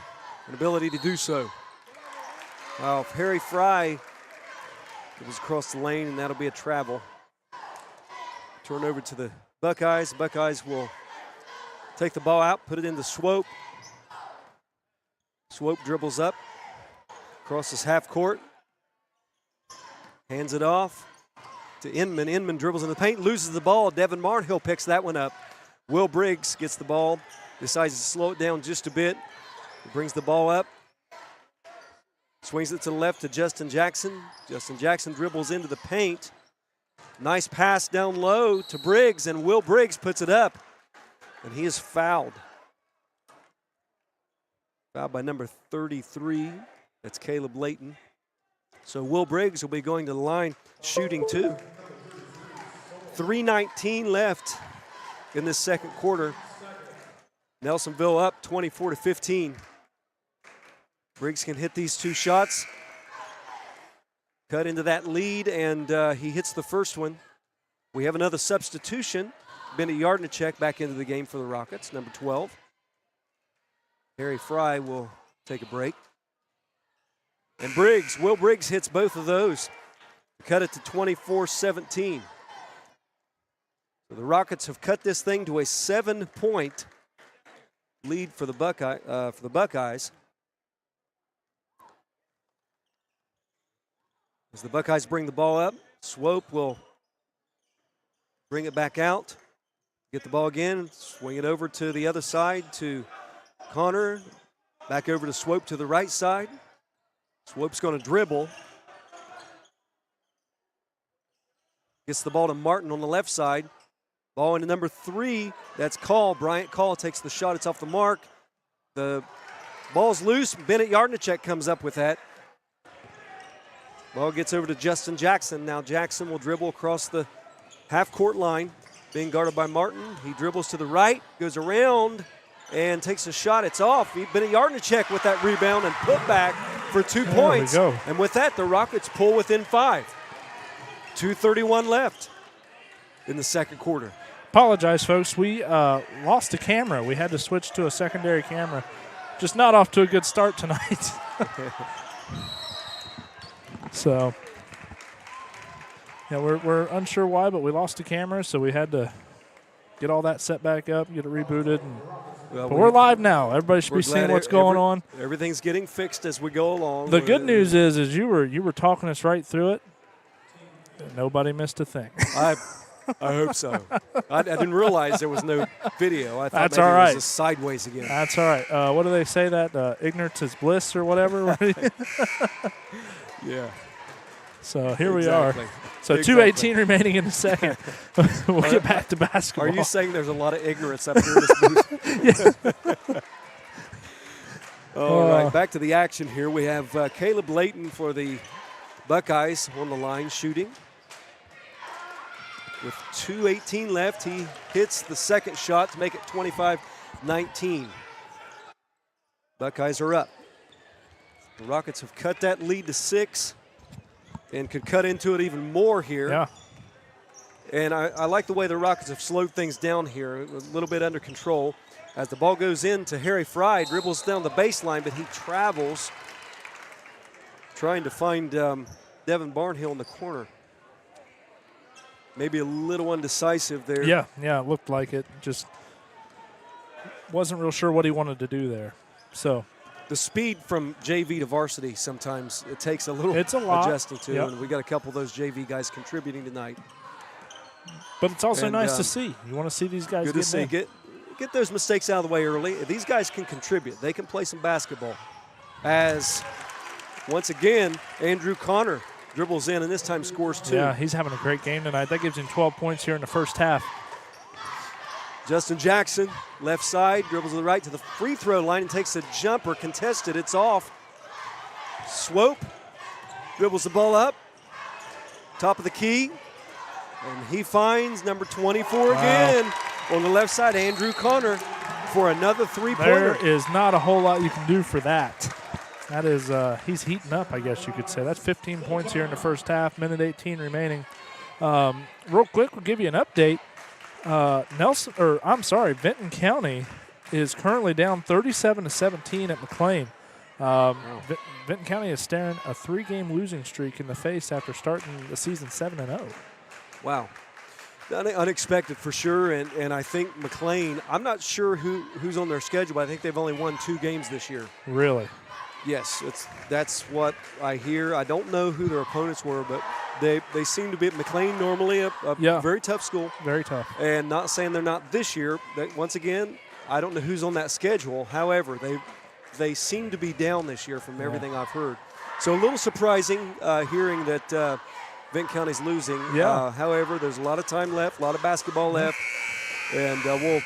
and ability to do so. Harry Fry, it was across the lane, and that'll be a travel. Turn over to the Buckeyes. The Buckeyes will take the ball out, put it into Swope. Swope dribbles up, crosses half court, hands it off to Inman. Inman dribbles in the paint, loses the ball. Devin Marnhill picks that one up. Will Briggs gets the ball, decides to slow it down just a bit. He brings the ball up, swings it to the left to Justin Jackson. Justin Jackson dribbles into the paint. Nice pass down low to Briggs, and Will Briggs puts it up, and he is fouled. Fouled by number 33. That's Caleb Layton. So Will Briggs will be going to the line shooting 2. 3:19 left in this second quarter. Nelsonville up 24-15. Briggs can hit these 2 shots. Cut into that lead, and he hits the first one. We have another substitution. Bennett Yardnicek back into the game for the Rockets, number 12. Harry Fry will take a break. And Will Briggs hits both of those. Cut it to 24-17. So the Rockets have cut this thing to a 7-point lead for the Buckeyes. As the Buckeyes bring the ball up, Swope will bring it back out, get the ball again, swing it over to the other side to Connor, back over to Swope to the right side. Swope's going to dribble. Gets the ball to Martin on the left side. Ball into number 3, that's Call. Bryant Call takes the shot, it's off the mark. The ball's loose, Bennett Yardnicek comes up with that. Ball gets over to Justin Jackson. Now Jackson will dribble across the half-court line, being guarded by Martin. He dribbles to the right, goes around, and takes a shot. It's off. Bennett Yardnicek with that rebound and put back for 2 points. There we go. And with that, the Rockets pull within 5. 2:31 left in the second quarter. Apologize, folks. We lost the camera. We had to switch to a secondary camera. Just not off to a good start tonight. So, yeah, we're unsure why, but we lost the camera, so we had to get all that set back up, get it rebooted. But we're live now. Everybody should be seeing what's going on. Everything's getting fixed as we go along. The good news is you were talking us right through it. Nobody missed a thing. I hope so. I didn't realize there was no video. I thought That's maybe all it right. was just sideways again. That's all right. What do they say that ignorance is bliss or whatever? Yeah. So here we are. So Exactly. 2:18 remaining in the second. We'll get back to basketball. Are you saying there's a lot of ignorance up here in this booth? All right, back to the action here. We have Caleb Layton for the Buckeyes on the line shooting. With 2:18 left, he hits the second shot to make it 25-19. Buckeyes are up. The Rockets have cut that lead to 6 and could cut into it even more here. Yeah. And I like the way the Rockets have slowed things down here, a little bit under control. As the ball goes in to Harry Fry, dribbles down the baseline, but he travels, trying to find Devin Barnhill in the corner. Maybe a little undecisive there. Yeah, it looked like it. Just wasn't real sure what he wanted to do there. So the speed from JV to varsity, sometimes it takes a little lot. adjusting to, Yep. and we got a couple of those JV guys contributing tonight. But it's also And, nice to see. You want to see these guys Good to see. in. Get those mistakes out of the way early. These guys can contribute. They can play some basketball. As, once again, Andrew Connor dribbles in and this time scores 2. Yeah, he's having a great game tonight. That gives him 12 points here in the first half. Justin Jackson, left side, dribbles to the right to the free throw line and takes a jumper, contested. It's off. Swope dribbles the ball up, top of the key, and he finds number 24 again on the left side, Andrew Connor, for another three-pointer. There is not a whole lot you can do for that. That is, he's heating up, I guess you could say. That's 15 points here in the first half, minute 18 remaining. Real quick, we'll give you an update. Benton County is currently down 37-17 at McLean. Benton County is staring a 3-game losing streak in the face after starting the season 7-0. Wow. Unexpected for sure, and I think McLean, I'm not sure who's on their schedule, but I think they've only won 2 games this year. Really? Yes, that's what I hear. I don't know who their opponents were, but they seem to be at McLean normally, a very tough school. Very tough. And not saying they're not this year. Once again, I don't know who's on that schedule. However, they seem to be down this year from everything I've heard. So a little surprising hearing that Benton County's losing. Yeah. However, there's a lot of time left, a lot of basketball left, and we'll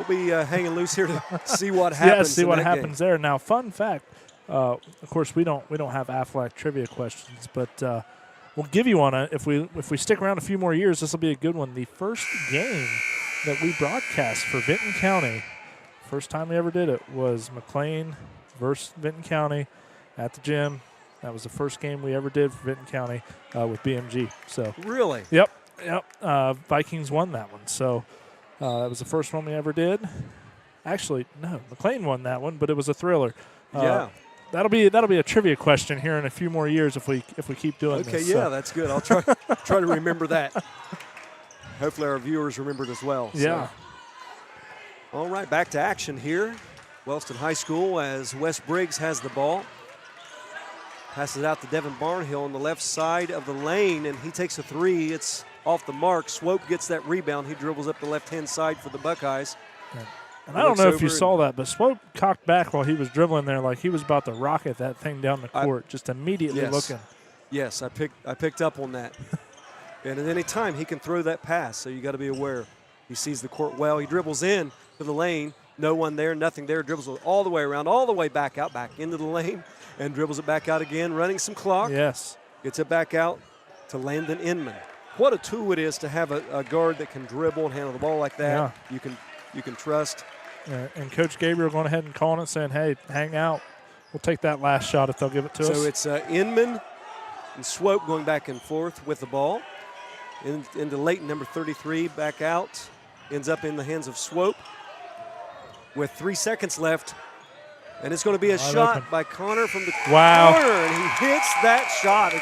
be hanging loose here to see what happens. See what happens game. there. Now, fun fact. Of course, we don't have Aflac trivia questions, but we'll give you one. If we stick around a few more years, this will be a good one. The first game that we broadcast for Benton County, first time we ever did it, was McLean versus Vinton County at the gym. That was the first game we ever did for Vinton County with BMG. So Really? Yep. Vikings won that one. So that was the first one we ever did. Actually, no, McLean won that one, but it was a thriller. Yeah. That'll be a trivia question here in a few more years if we keep doing Okay, this. yeah, that's good. I'll try to remember that. Hopefully our viewers remember it as well. Yeah. So. All right, back to action here. Wellston High School as Wes Briggs has the ball. Passes out to Devin Barnhill on the left side of the lane, and he takes a three. It's off the mark. Swope gets that rebound. He dribbles up the left-hand side for the Buckeyes. And I don't know if you saw that, but Swope cocked back while he was dribbling there like he was about to rocket that thing down the court, just immediately looking. Yes, I picked up on that. And at any time, he can throw that pass, so you got to be aware. He sees the court well. He dribbles in to the lane. No one there, nothing there. Dribbles all the way around, all the way back out, back into the lane, and dribbles it back out again, running some clock. Yes. Gets it back out to Landon Inman. What a tool it is to have a guard that can dribble and handle the ball like that. Yeah. You can trust. And Coach Gabriel going ahead and calling it, saying, hey, hang out. We'll take that last shot if they'll give it to us. So it's Inman and Swope going back and forth with the ball. Into Leighton, number 33, back out. Ends up in the hands of Swope with 3 seconds left. And it's going to be a shot open by Connor from the Wow. corner. And he hits that shot.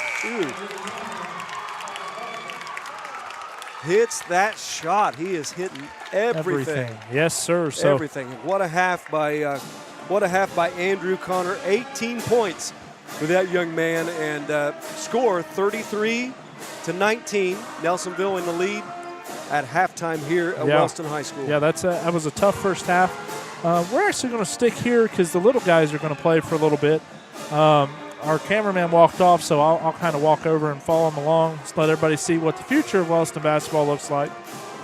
Hits that shot. He is hitting everything. Yes, sir. So Everything. What a half by Andrew Connor. 18 points for that young man, and score 33-19. Nelsonville in the lead at halftime here at Wellston High School. Yeah, that was a tough first half. We're actually going to stick here because the little guys are going to play for a little bit. Our cameraman walked off, so I'll kind of walk over and follow him along, just let everybody see what the future of Wellston basketball looks like.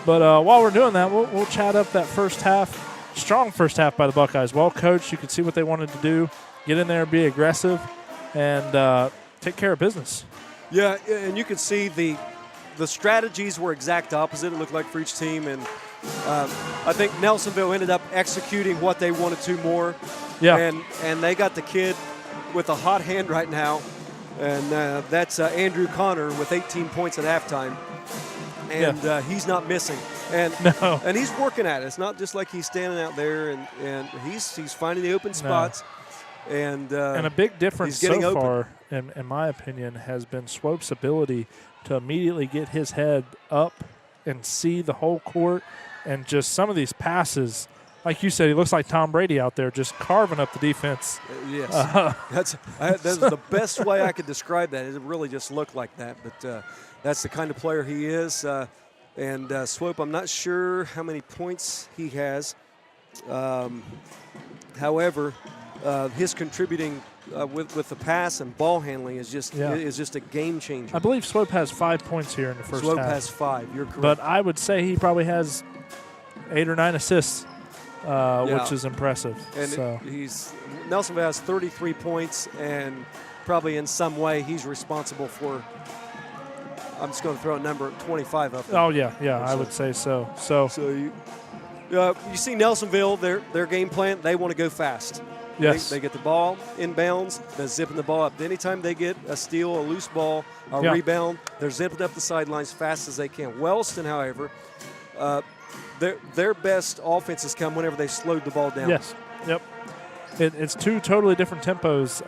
But while we're doing that, we'll chat up that first half. Strong first half by the Buckeyes. Well coached. You could see what they wanted to do. Get in there, be aggressive, and take care of business. Yeah, and you could see the strategies were exact opposite, it looked like, for each team. And I think Nelsonville ended up executing what they wanted to more. Yeah. And they got the kid with a hot hand right now, and that's Andrew Connor with 18 points at halftime. And he's not missing. And and he's working at it. It's not just like he's standing out there, and he's finding the open spots. And a big difference so so far, in my opinion, has been Swope's ability to immediately get his head up and see the whole court, and just some of these passes, like you said, he looks like Tom Brady out there just carving up the defense. Yes. That's the best way I could describe that. It really just looked like that, but that's the kind of player he is. And Swope, I'm not sure how many points he has. However, his contributing with the pass and ball handling is just a game changer. I believe Swope has 5 points here in the first half. Swope has 5. You're correct. But I would say he probably has 8 or 9 assists, which is impressive. And Nelsonville has 33 points, and probably in some way he's responsible for. I'm just going to throw a number 25 up. Oh yeah, I would say so. So you see Nelsonville, their game plan, they want to go fast. Yes. They get the ball inbounds, they're zipping the ball up. Anytime they get a steal, a loose ball, a rebound, they're zipping up the sidelines fast as they can. Wellston, however, their best offenses come whenever they slowed the ball down. Yes. Yep. It's 2 totally different tempos.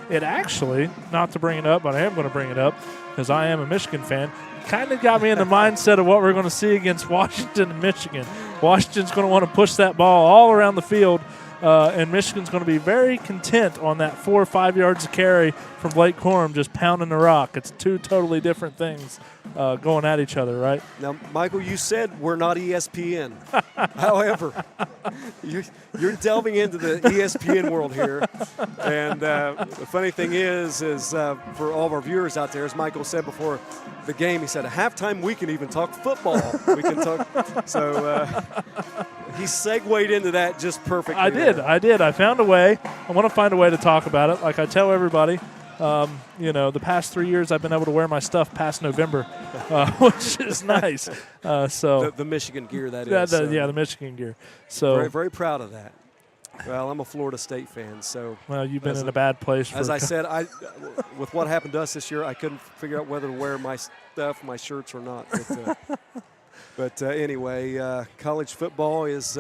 It actually, not to bring it up, but I am going to bring it up because I am a Michigan fan, kind of got me in the mindset of what we're going to see against Washington and Michigan. Washington's going to want to push that ball all around the field, and Michigan's going to be very content on that 4 or 5 yards of carry from Blake Corum just pounding the rock. It's 2 totally different things going at each other, right? Now, Michael, you said we're not ESPN. However, you're delving into the ESPN world here. And the funny thing is for all of our viewers out there, as Michael said before the game, he said, at halftime we can even talk football. We can talk. So he segued into that just perfectly. I did. I found a way. I want to find a way to talk about it. Like I tell everybody, the past 3 years I've been able to wear my stuff past November, which is nice. The Michigan gear, that is. The Michigan gear. So very, very proud of that. Well, I'm a Florida State fan, so. Well, you've been in a bad place. As I said, with what happened to us this year, I couldn't figure out whether to wear my stuff, my shirts, or not. But anyway, college football is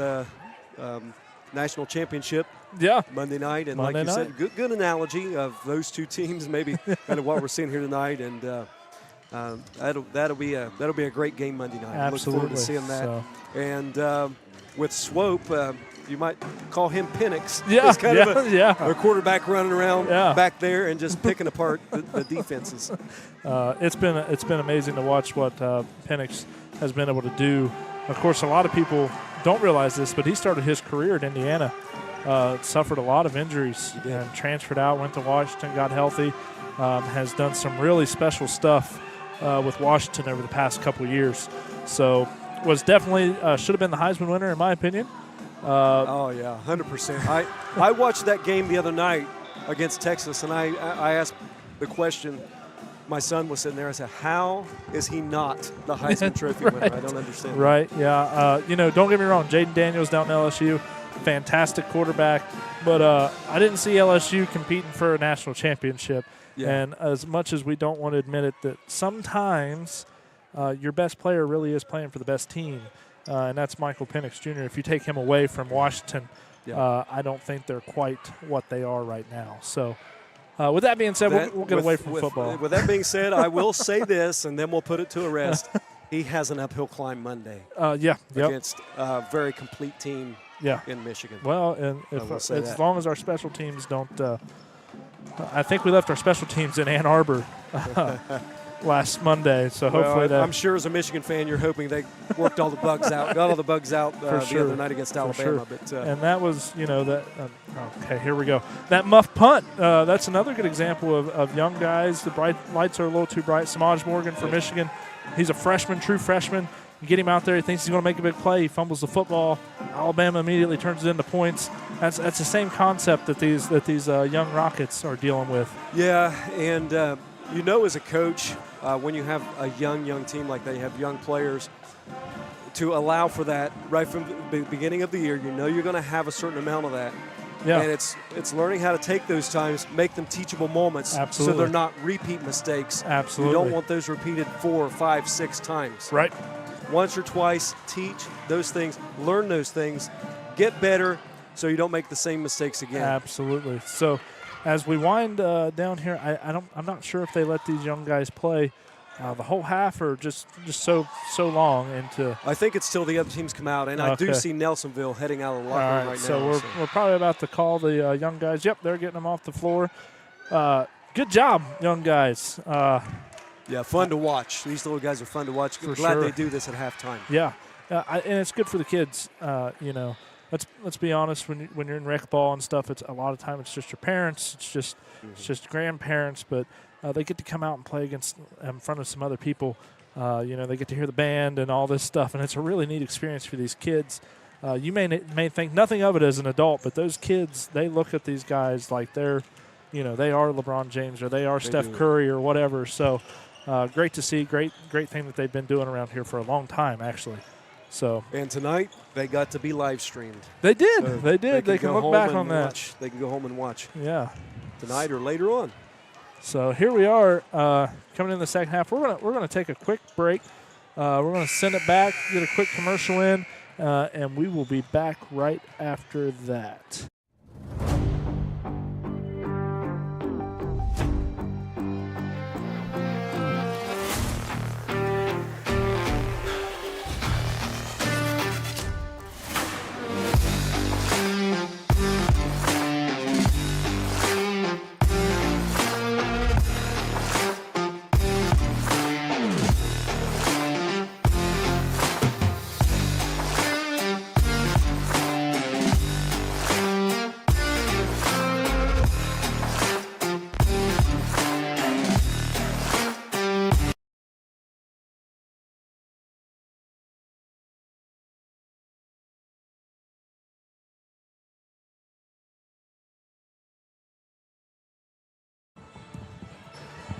national championship. Yeah. Monday night, and Monday like you night. said, good analogy of those two teams. Maybe kind of what we're seeing here tonight, and that'll be a great game Monday night. Absolutely. Look forward to seeing that. So. And with Swope, you might call him Penix. Yeah, He's kind of a a quarterback running around back there and just picking apart the defenses. It's been amazing to watch what Penix has been able to do. Of course, a lot of people don't realize this, but he started his career at Indiana. Suffered a lot of injuries and transferred out, went to Washington, got healthy, has done some really special stuff with Washington over the past couple of years. So was definitely should have been the Heisman winner in my opinion. Oh, yeah, 100%. I watched that game the other night against Texas, and I asked the question. My son was sitting there. I said, how is he not the Heisman Trophy winner? I don't understand. Right, yeah. Don't get me wrong. Jaden Daniels down in LSU, fantastic quarterback. But I didn't see LSU competing for a national championship. Yeah. And as much as we don't want to admit it, that sometimes your best player really is playing for the best team. And that's Michael Penix Jr. If you take him away from Washington, I don't think they're quite what they are right now. So with that being said, we'll get away from football. With that being said, I will say this, and then we'll put it to a rest. He has an uphill climb Monday. Against a very complete team in Michigan. Well, and as long as our special teams don't I think we left our special teams in Ann Arbor last Monday, so hopefully that. I'm sure as a Michigan fan, you're hoping they worked all the bugs out, got all the bugs out the other night against Alabama. Sure. But and that was, okay, here we go. That muff punt, that's another good example of young guys. The bright lights are a little too bright. Samaj Morgan from Michigan, he's a freshman, true freshman. You get him out there, he thinks he's going to make a big play. He fumbles the football. Alabama immediately turns it into points. That's the same concept that these young Rockets are dealing with. Yeah, and as a coach, when you have a young team like they have young players, to allow for that right from the beginning of the year, you're going to have a certain amount of that. Yeah. And it's learning how to take those times, make them teachable moments. Absolutely. So they're not repeat mistakes. Absolutely. You don't want those repeated 4, 5, 6 times. Right. Once or twice, teach those things, learn those things, get better so you don't make the same mistakes again. Absolutely. So as we wind down here, I'm not sure if they let these young guys play the whole half or just so long into. I think it's till the other teams come out, and I do see Nelsonville heading out of the locker room right now. So we're probably about to call the young guys. Yep, they're getting them off the floor. Good job, young guys. Yeah, fun to watch. These little guys are fun to watch. Glad they do this at halftime. Yeah, and it's good for the kids. Let's be honest. When you're in rec ball and stuff, it's a lot of time it's just your parents. It's just grandparents, but they get to come out and play in front of some other people. They get to hear the band and all this stuff, and it's a really neat experience for these kids. You may think nothing of it as an adult, but those kids, they look at these guys like they are LeBron James or they are Steph Curry or whatever. So. Great to see. Great thing that they've been doing around here for a long time, actually. So. And tonight they got to be live streamed. They did. So they did. They can look back on that. They can go home and watch. Yeah. Tonight or later on. So here we are coming in the second half. We're gonna take a quick break. We're gonna send it back, get a quick commercial in, and we will be back right after that.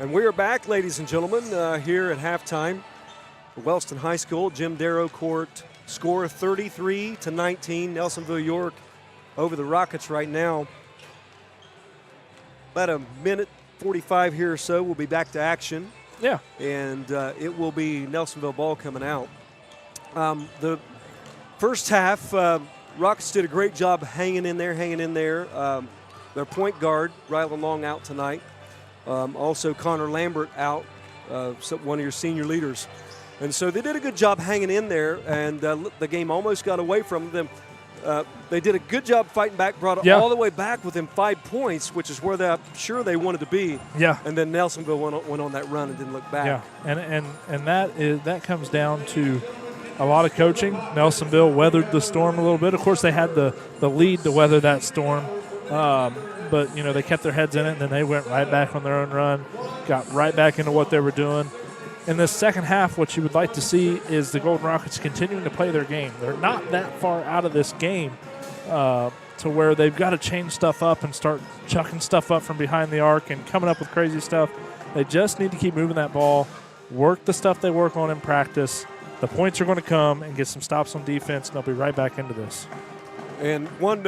And we are back, ladies and gentlemen, here at halftime. Wellston High School, Jim Darrow Court, score 33-19. Nelsonville York over the Rockets right now. About a minute 45 here or so. We'll be back to action. Yeah. And it will be Nelsonville ball coming out. The first half, Rockets did a great job hanging in there. Their point guard, Rylan Long, out tonight. Also Connor Lambert out, one of your senior leaders. And so they did a good job hanging in there, and the game almost got away from them. They did a good job fighting back, brought it all the way back within 5 points, which is where I'm sure they wanted to be. Yeah. And then Nelsonville went on that run and didn't look back. Yeah, and that comes down to a lot of coaching. Nelsonville weathered the storm a little bit. Of course, they had the lead to weather that storm, but they kept their heads in it, and then they went right back on their own run, got right back into what they were doing. In the second half, what you would like to see is the Golden Rockets continuing to play their game. They're not that far out of this game to where they've got to change stuff up and start chucking stuff up from behind the arc and coming up with crazy stuff. They just need to keep moving that ball, work the stuff they work on in practice. The points are going to come, and get some stops on defense, and they'll be right back into this. And one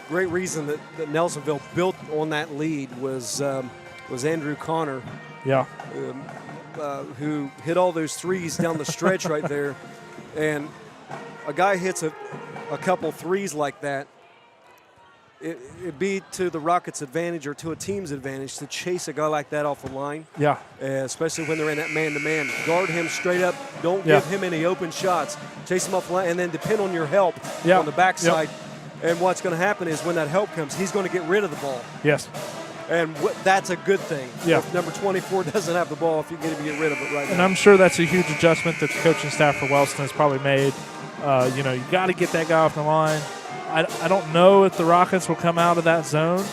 great reason that Nelsonville built on that lead was Andrew Connor. Yeah. Who hit all those threes down the stretch right there. And a guy hits a couple threes like that, it'd be to the Rockets' advantage or to a team's advantage to chase a guy like that off the line. Yeah. Especially when they're in that man-to-man. Guard him straight up. Don't give him any open shots. Chase him off the line, and then depend on your help on the backside. And what's going to happen is when that help comes, he's going to get rid of the ball. Yes. And that's a good thing. Yeah. If number 24 doesn't have the ball, if you get him, get rid of it right now. And I'm sure that's a huge adjustment that the coaching staff for Wellston has probably made. You got to get that guy off the line. I don't know if the Rockets will come out of that zone.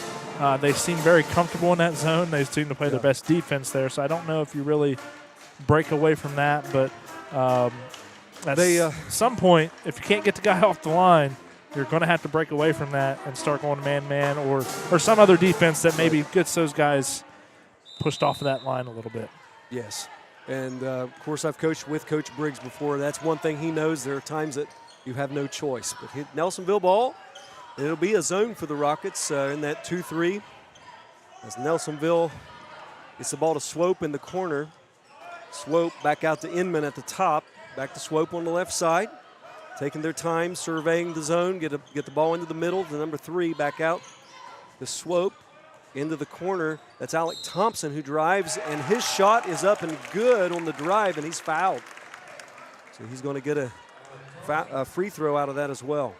They seem very comfortable in that zone. They seem to play their best defense there. So I don't know if you really break away from that. But at some point, if you can't get the guy off the line, you're going to have to break away from that and start going man-man or some other defense that maybe gets those guys pushed off of that line a little bit. Yes. And, of course, I've coached with Coach Briggs before. That's one thing he knows. There are times that you have no choice. But hit Nelsonville ball, and it'll be a zone for the Rockets in that 2-3. As Nelsonville gets the ball to Swope in the corner. Swope back out to Inman at the top. Back to Swope on the left side. Taking their time, surveying the zone, get the ball into the middle. The number 3 back out. The Swope into the corner. That's Alec Thompson who drives, and his shot is up and good on the drive, and he's fouled. So he's going to get a free throw out of that as well.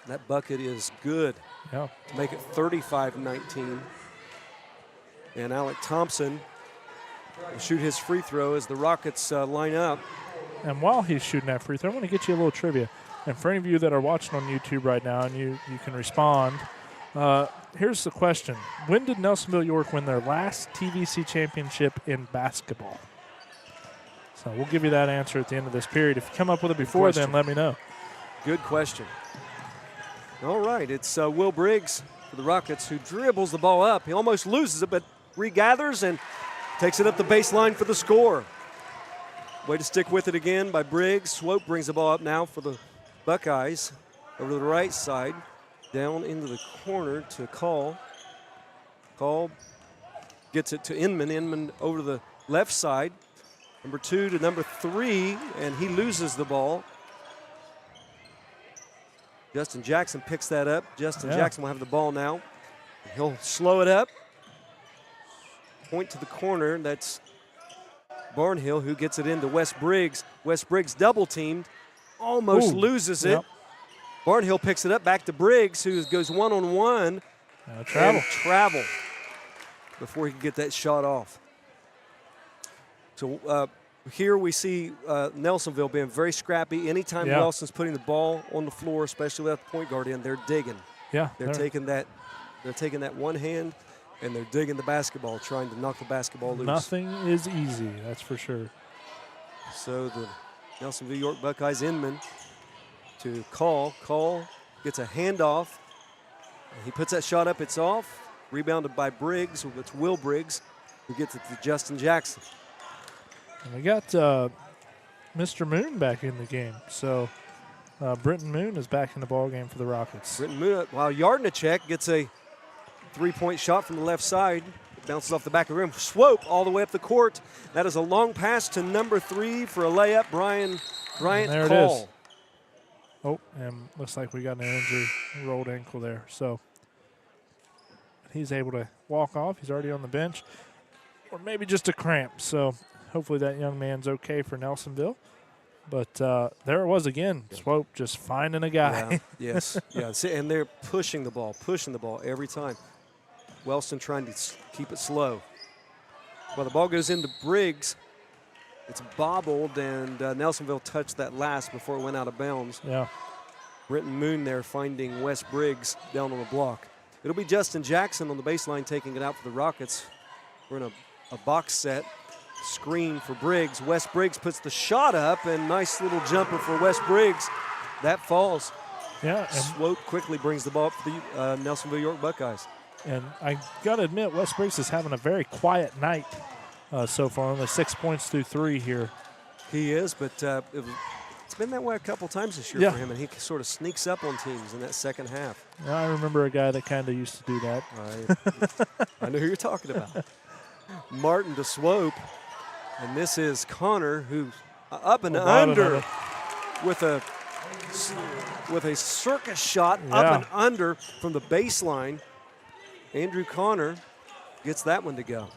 That bucket is good to make it 35-19. And Alec Thompson will shoot his free throw as the Rockets line up. And while he's shooting that free throw, I want to get you a little trivia. And for any of you that are watching on YouTube right now and you can respond, here's the question. When did Nelsonville York win their last TVC championship in basketball? So we'll give you that answer at the end of this period. If you come up with it before then, let me know. Good question. All right, it's Will Briggs for the Rockets who dribbles the ball up. He almost loses it, but regathers and takes it up the baseline for the score. Way to stick with it again by Briggs. Swope brings the ball up now for the Buckeyes. Over to the right side. Down into the corner to Call. Call gets it to Inman. Inman over to the left side. Number 2 to number 3, and he loses the ball. Justin Jackson picks that up. Justin Jackson will have the ball now. He'll slow it up. Point to the corner. That's Barnhill who gets it into Wes Briggs. Wes Briggs double teamed, almost loses it. Barnhill picks it up back to Briggs, who goes one-on-one and travel before he can get that shot off. So here we see Nelsonville being very scrappy. Anytime Wellston's putting the ball on the floor, especially without the point guard in, they're digging. Yeah, they're taking that one hand and they're digging the basketball, trying to knock the basketball loose. Nothing is easy, that's for sure. So the Nelsonville York Buckeyes Inman to Call. Call gets a handoff. He puts that shot up, it's off. Rebounded by Briggs, it's Will Briggs, who gets it to Justin Jackson. And we got Mr. Moon back in the game. So Brenton Moon is back in the ball game for the Rockets. Brenton Moon, while Yardnicek gets a three-point shot from the left side. It bounces off the back of the rim. Swope all the way up the court. That is a long pass to number 3 for a layup. Bryant there Call. it is. Oh, and looks like we got an injury, rolled ankle there. So he's able to walk off. He's already on the bench. Or maybe just a cramp. So hopefully that young man's okay for Nelsonville. But there it was again. Swope just finding a guy. Yeah, yes. Yeah. See, and they're pushing the ball every time. Wellston trying to keep it slow. Well, the ball goes into Briggs. It's bobbled, and Nelsonville touched that last before it went out of bounds. Yeah. Brenton Moon there finding Wes Briggs down on the block. It'll be Justin Jackson on the baseline taking it out for the Rockets. We're in a box set. Screen for Briggs. Wes Briggs puts the shot up, and nice little jumper for Wes Briggs. That falls. Yeah. Swope quickly brings the ball up for the Nelsonville York Buckeyes. And I got to admit, Wes Briggs is having a very quiet night so far. Only 6 points through 3 here. He is, but it's been that way a couple times this year for him, and he sort of sneaks up on teams in that second half. I remember a guy that kind of used to do that. I know who you're talking about. Martin to Swope, and this is Connor, who up and under with a circus shot up and under from the baseline. Andrew Connor gets that one to go.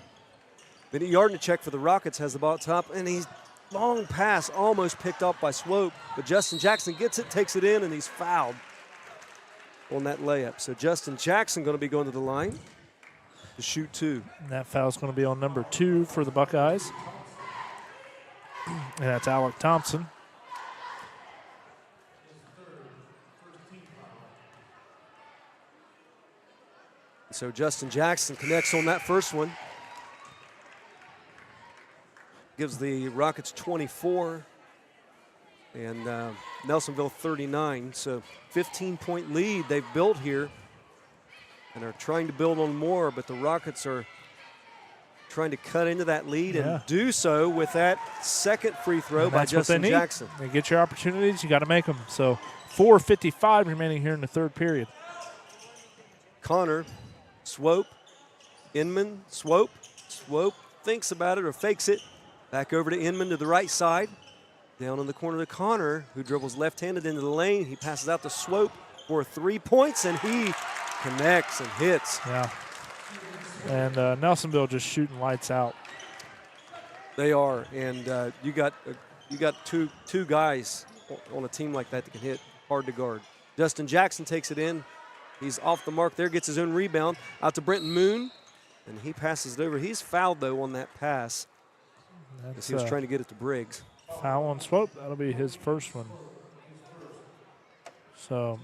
Then Yardnicek for the Rockets has the ball at top, and he's long pass almost picked up by Swope, but Justin Jackson gets it, takes it in, and he's fouled on that layup. So Justin Jackson going to be going to the line to shoot 2. And that foul's going to be on number 2 for the Buckeyes. And that's Alec Thompson. So Justin Jackson connects on that first one. Gives the Rockets 24 and Nelsonville 39. So 15-point lead they've built here and are trying to build on more, but the Rockets are trying to cut into that lead and do so with that second free throw by Justin Jackson. You get your opportunities, you got to make them. So 4:55 remaining here in the third period. Connor, Swope, Inman, Swope thinks about it or fakes it. Back over to Inman to the right side. Down in the corner to Connor, who dribbles left-handed into the lane. He passes out to Swope for 3 points, and he connects and hits. Yeah. And Nelsonville just shooting lights out. They are, and you got two guys on a team like that can hit hard to guard. Justin Jackson takes it in. He's off the mark there, gets his own rebound out to Brenton Moon, and he passes it over. He's fouled, though, on that pass. As he was trying to get it to Briggs. Foul on Swope. That'll be his first one. So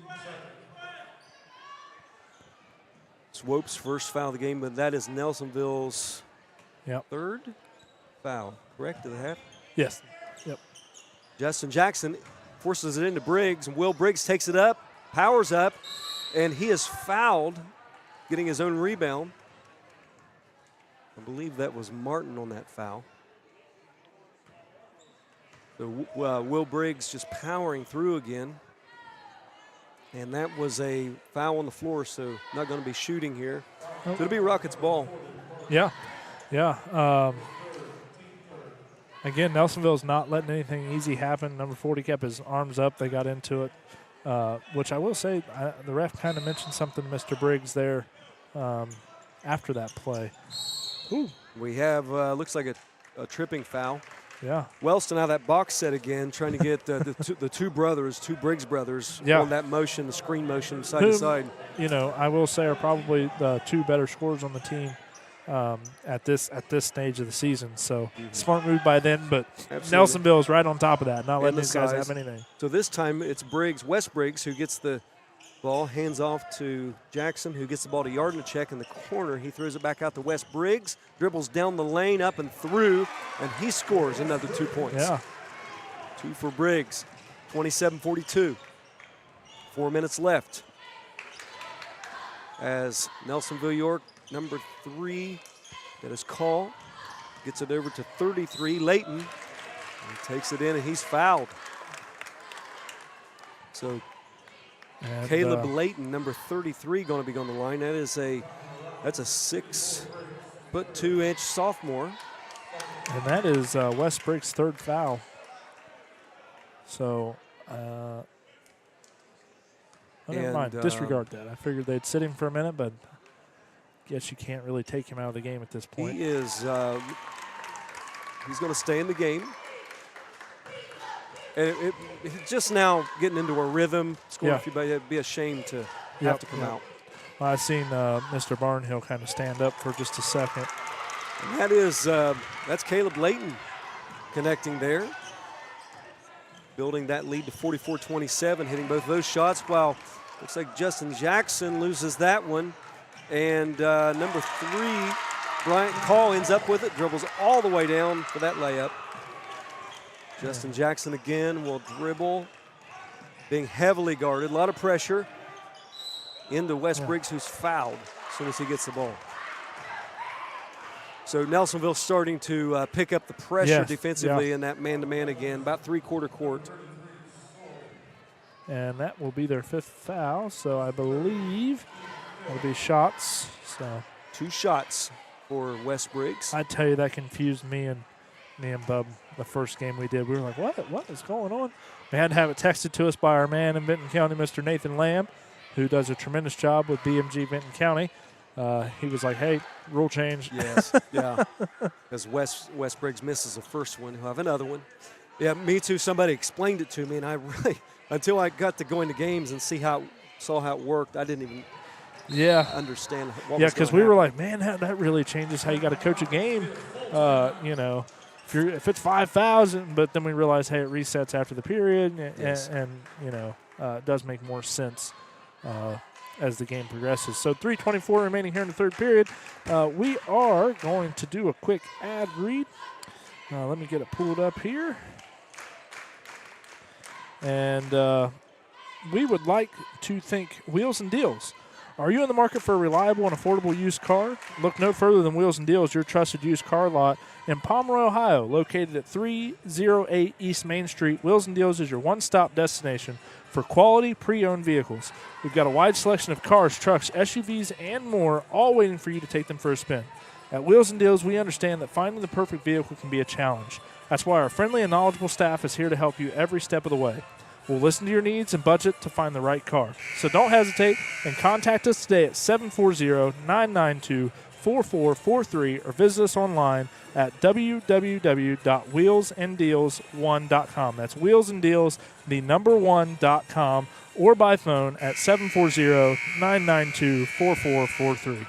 Swope's first foul of the game, but that is Nelsonville's third foul. Correct? Do they have? Yes. Yep. Justin Jackson forces it into Briggs, and Will Briggs takes it up, powers up, and he is fouled, getting his own rebound. I believe that was Martin on that foul. So Will Briggs just powering through again. And that was a foul on the floor, so not going to be shooting here. So it'll be Rockets ball. Yeah. Again, Nelsonville's not letting anything easy happen. Number 40 kept his arms up. They got into it, which I will say the ref kind of mentioned something to Mr. Briggs there after that play. Ooh. We have, looks like a tripping foul. Yeah. Wellston out of that box set again, trying to get the two Briggs brothers on that motion, the screen motion side to side. You know, I will say are probably the 2 better scorers on the team at this stage of the season. So smart move by them, but Nelsonville is right on top of that, not letting these guys have anything. So this time it's Wes Briggs, who gets the ball, hands off to Jackson, who gets the ball to Yardnicek in the corner. He throws it back out to Wes Briggs, dribbles down the lane, up and through, and he scores another 2 points. Yeah. 2 for Briggs, 27-42. 4 minutes left. As Nelsonville York, number 3, that is Call, gets it over to 33, Layton. He takes it in, and he's fouled. So And, Caleb Layton, number 33, going to be on the line. That's a 6'2" sophomore. And that is Wes Briggs' third foul. So, never mind. Disregard that. I figured they'd sit him for a minute, but guess you can't really take him out of the game at this point. He is. He's going to stay in the game. And he's just now getting into a rhythm. Scoring a few, but it'd be a shame to have to come out. Well, I've seen Mr. Barnhill kind of stand up for just a second. And that's Caleb Layton connecting there. Building that lead to 44-27, hitting both those shots. While looks like Justin Jackson loses that one. And number 3, Bryant Call ends up with it, dribbles all the way down for that layup. Justin Jackson again will dribble, being heavily guarded, a lot of pressure into Wes Briggs, who's fouled as soon as he gets the ball. So Nelsonville starting to pick up the pressure defensively in that man-to-man again, about three-quarter court. And that will be their 5th foul, so I believe it'll be shots. So 2 shots for Wes Briggs. I tell you, that confused me and Bub the first game we did. We were like, what is going on? We had to have it texted to us by our man in Benton County, Mr. Nathan Lamb, who does a tremendous job with BMG Benton County. He was like, hey, rule change. Yes, yeah. As Wes Briggs misses the first one, he'll have another one. Yeah, me too. Somebody explained it to me, and I really, until I got to go into games and saw how it worked, I didn't even understand what was going because we were like, man, that really changes how you got to coach a game. If it's 5 fouls, but then we realized, hey, it resets after the period, and it does make more sense as the game progresses. So 3:24 remaining here in the third period. We are going to do a quick ad read. Let me get it pulled up here. And we would like to thank Wheels and Deals. Are you in the market for a reliable and affordable used car? Look no further than Wheels and Deals, your trusted used car lot in Pomeroy, Ohio, located at 308 East Main Street. Wheels and Deals is your one-stop destination for quality pre-owned vehicles. We've got a wide selection of cars, trucks, SUVs, and more, all waiting for you to take them for a spin. At Wheels and Deals, we understand that finding the perfect vehicle can be a challenge. That's why our friendly and knowledgeable staff is here to help you every step of the way. We'll listen to your needs and budget to find the right car. So don't hesitate and contact us today at 740-992-4443 or visit us online at www.wheelsanddeals1.com. That's wheelsanddeals, the number 1.com, or by phone at 740-992-4443.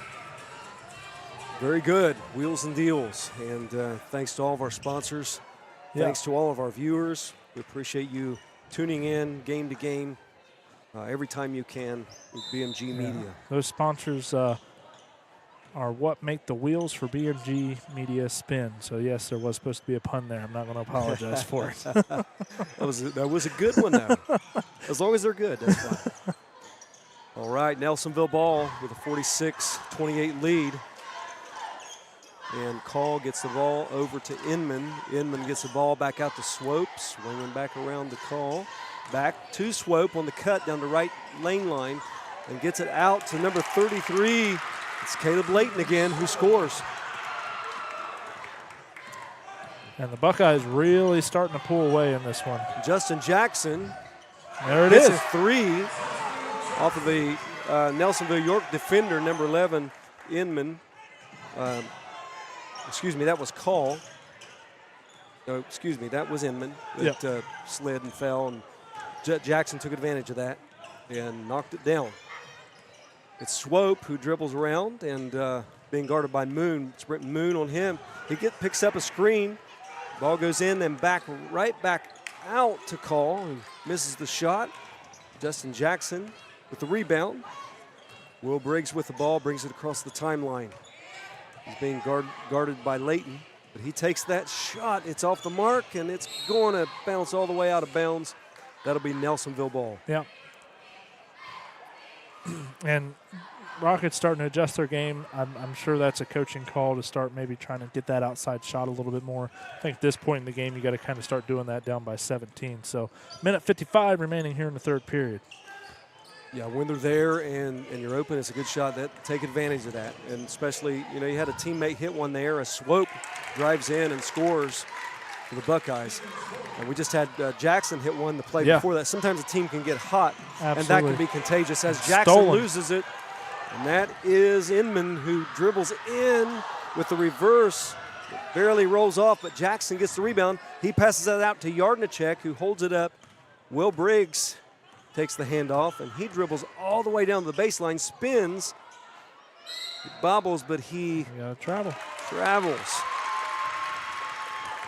Very good, Wheels and Deals. And thanks to all of our sponsors. Thanks to all of our viewers. We appreciate you tuning in game to game every time you can with BMG Media. Those sponsors are what make the wheels for BMG Media spin. So, yes, there was supposed to be a pun there. I'm not going to apologize for it. That was a good one, though. As long as they're good, that's fine. All right, Nelsonville ball with a 46-28 lead. And Call gets the ball over to Inman. Inman gets the ball back out to Swope, swinging back around the Call. Back to Swope on the cut down the right lane line and gets it out to number 33. It's Caleb Layton again who scores. And the Buckeyes really starting to pull away in this one. Justin Jackson. There it is. A 3 off of the Nelsonville York defender, number 11, Inman. Excuse me, that was Call. That was Inman. That slid and fell, and Jackson took advantage of that and knocked it down. It's Swope who dribbles around and being guarded by Moon. Sprint Moon on him. He picks up a screen. Ball goes in and right back out to Call and misses the shot. Justin Jackson with the rebound. Will Briggs with the ball, brings it across the timeline. He's being guarded by Layton, but he takes that shot. It's off the mark, and it's going to bounce all the way out of bounds. That'll be Nelsonville ball. Yeah. And Rockets starting to adjust their game. I'm sure that's a coaching call to start maybe trying to get that outside shot a little bit more. I think at this point in the game, you got to kind of start doing that down by 17. So, minute 55 remaining here in the third period. Yeah, when they're there and you're open, it's a good shot. Take advantage of that. And especially, you had a teammate hit one there. A Swope drives in and scores for the Buckeyes. And we just had Jackson hit one the play before that. Sometimes a team can get hot, Absolutely. and that can be contagious as Jackson loses it. And that is Inman, who dribbles in with the reverse. It barely rolls off, but Jackson gets the rebound. He passes that out to Yardnicek, who holds it up. Will Briggs takes the handoff, and he dribbles all the way down to the baseline, spins, he bobbles, but he travels.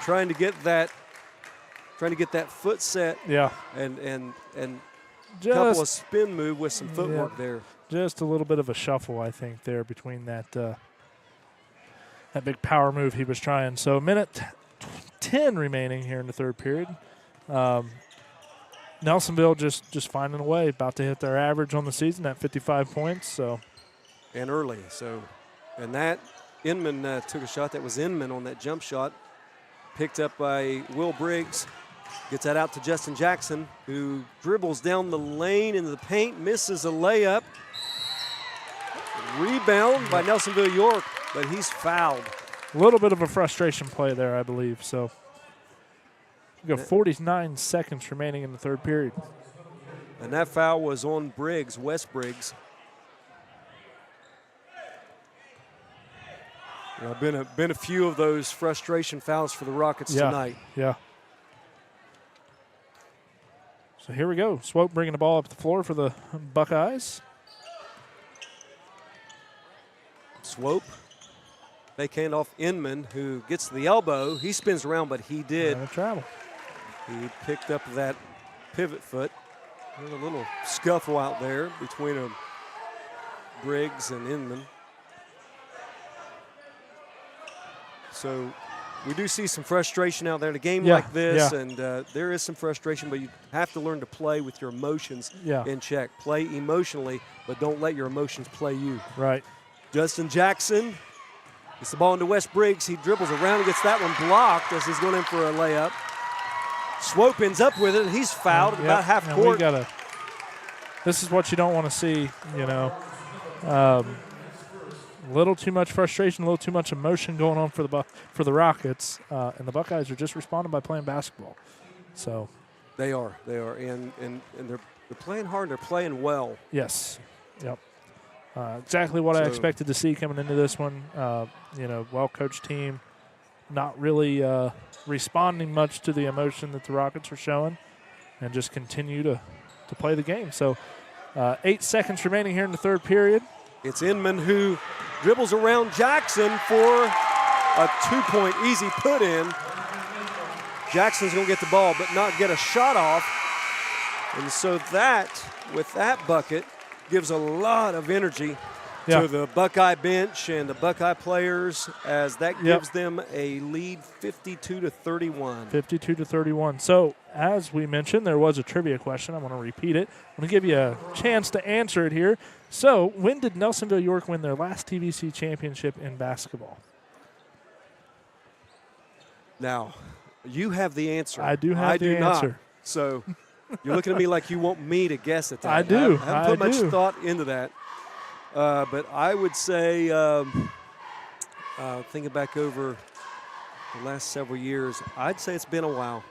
Trying to get that foot set. Yeah. And a couple of spin move with some footwork there. Just a little bit of a shuffle, I think, there between that big power move he was trying. So, minute 10 remaining here in the third period. Nelsonville just finding a way, about to hit their average on the season at 55 points. So, and early. And that Inman took a shot. That was Inman on that jump shot, picked up by Will Briggs. Gets that out to Justin Jackson, who dribbles down the lane into the paint, misses a layup. Rebound by Nelsonville York, but he's fouled. A little bit of a frustration play there, I believe. So, we got 49 seconds remaining in the third period. And that foul was on Briggs, Wes Briggs. Been a few of those frustration fouls for the Rockets tonight. Yeah. So here we go. Swope bringing the ball up the floor for the Buckeyes. Swope. Fake handoff Inman, who gets to the elbow. He spins around, but he did. Travel. He picked up that pivot foot. There's a little scuffle out there between Briggs and Inman. So we do see some frustration out there in a game like this, and there is some frustration, but you have to learn to play with your emotions in check. Play emotionally, but don't let your emotions play you. Right. Justin Jackson gets the ball into Wes Briggs. He dribbles around and gets that one blocked as he's going in for a layup. Swope ends up with it, and he's fouled at about half court. This is what you don't want to see, A little too much frustration, a little too much emotion going on for the Rockets, and the Buckeyes are just responding by playing basketball. So they are, and they're playing hard. They're playing well. Yes, yep. Exactly what I expected to see coming into this one. Well-coached team, not really responding much to the emotion that the Rockets are showing, and just continue to play the game. So 8 seconds remaining here in the third period. It's Inman who dribbles around Jackson for a two-point easy put-in. Jackson's going to get the ball but not get a shot off. And so that, with that bucket, gives a lot of energy to the Buckeye bench and the Buckeye players, as that gives them a lead 52-31. 52-31. So, as we mentioned, there was a trivia question. I want to repeat it. I'm going to give you a chance to answer it here. So, when did Nelsonville York win their last TVC championship in basketball? Now, you have the answer. I do have the answer. Not. So, you're looking at me like you want me to guess at that. I do. I haven't put much thought into that. But I would say, thinking back over the last several years, I'd say it's been a while.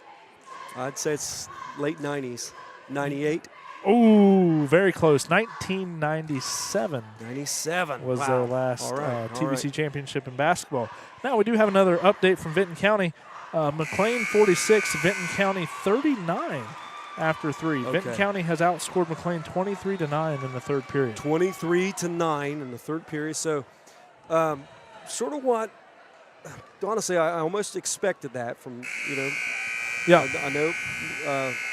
I'd say it's late 90s, 98. Ooh, very close. 1997. 97 was their last TVC championship in basketball. Now we do have another update from Vinton County. McLean 46, Vinton County 39 after 3. Okay. Vinton County has outscored McLean 23-9 in the third period. 23-9 in the third period. So, sort of what, honestly, I almost expected that from, Yeah. I know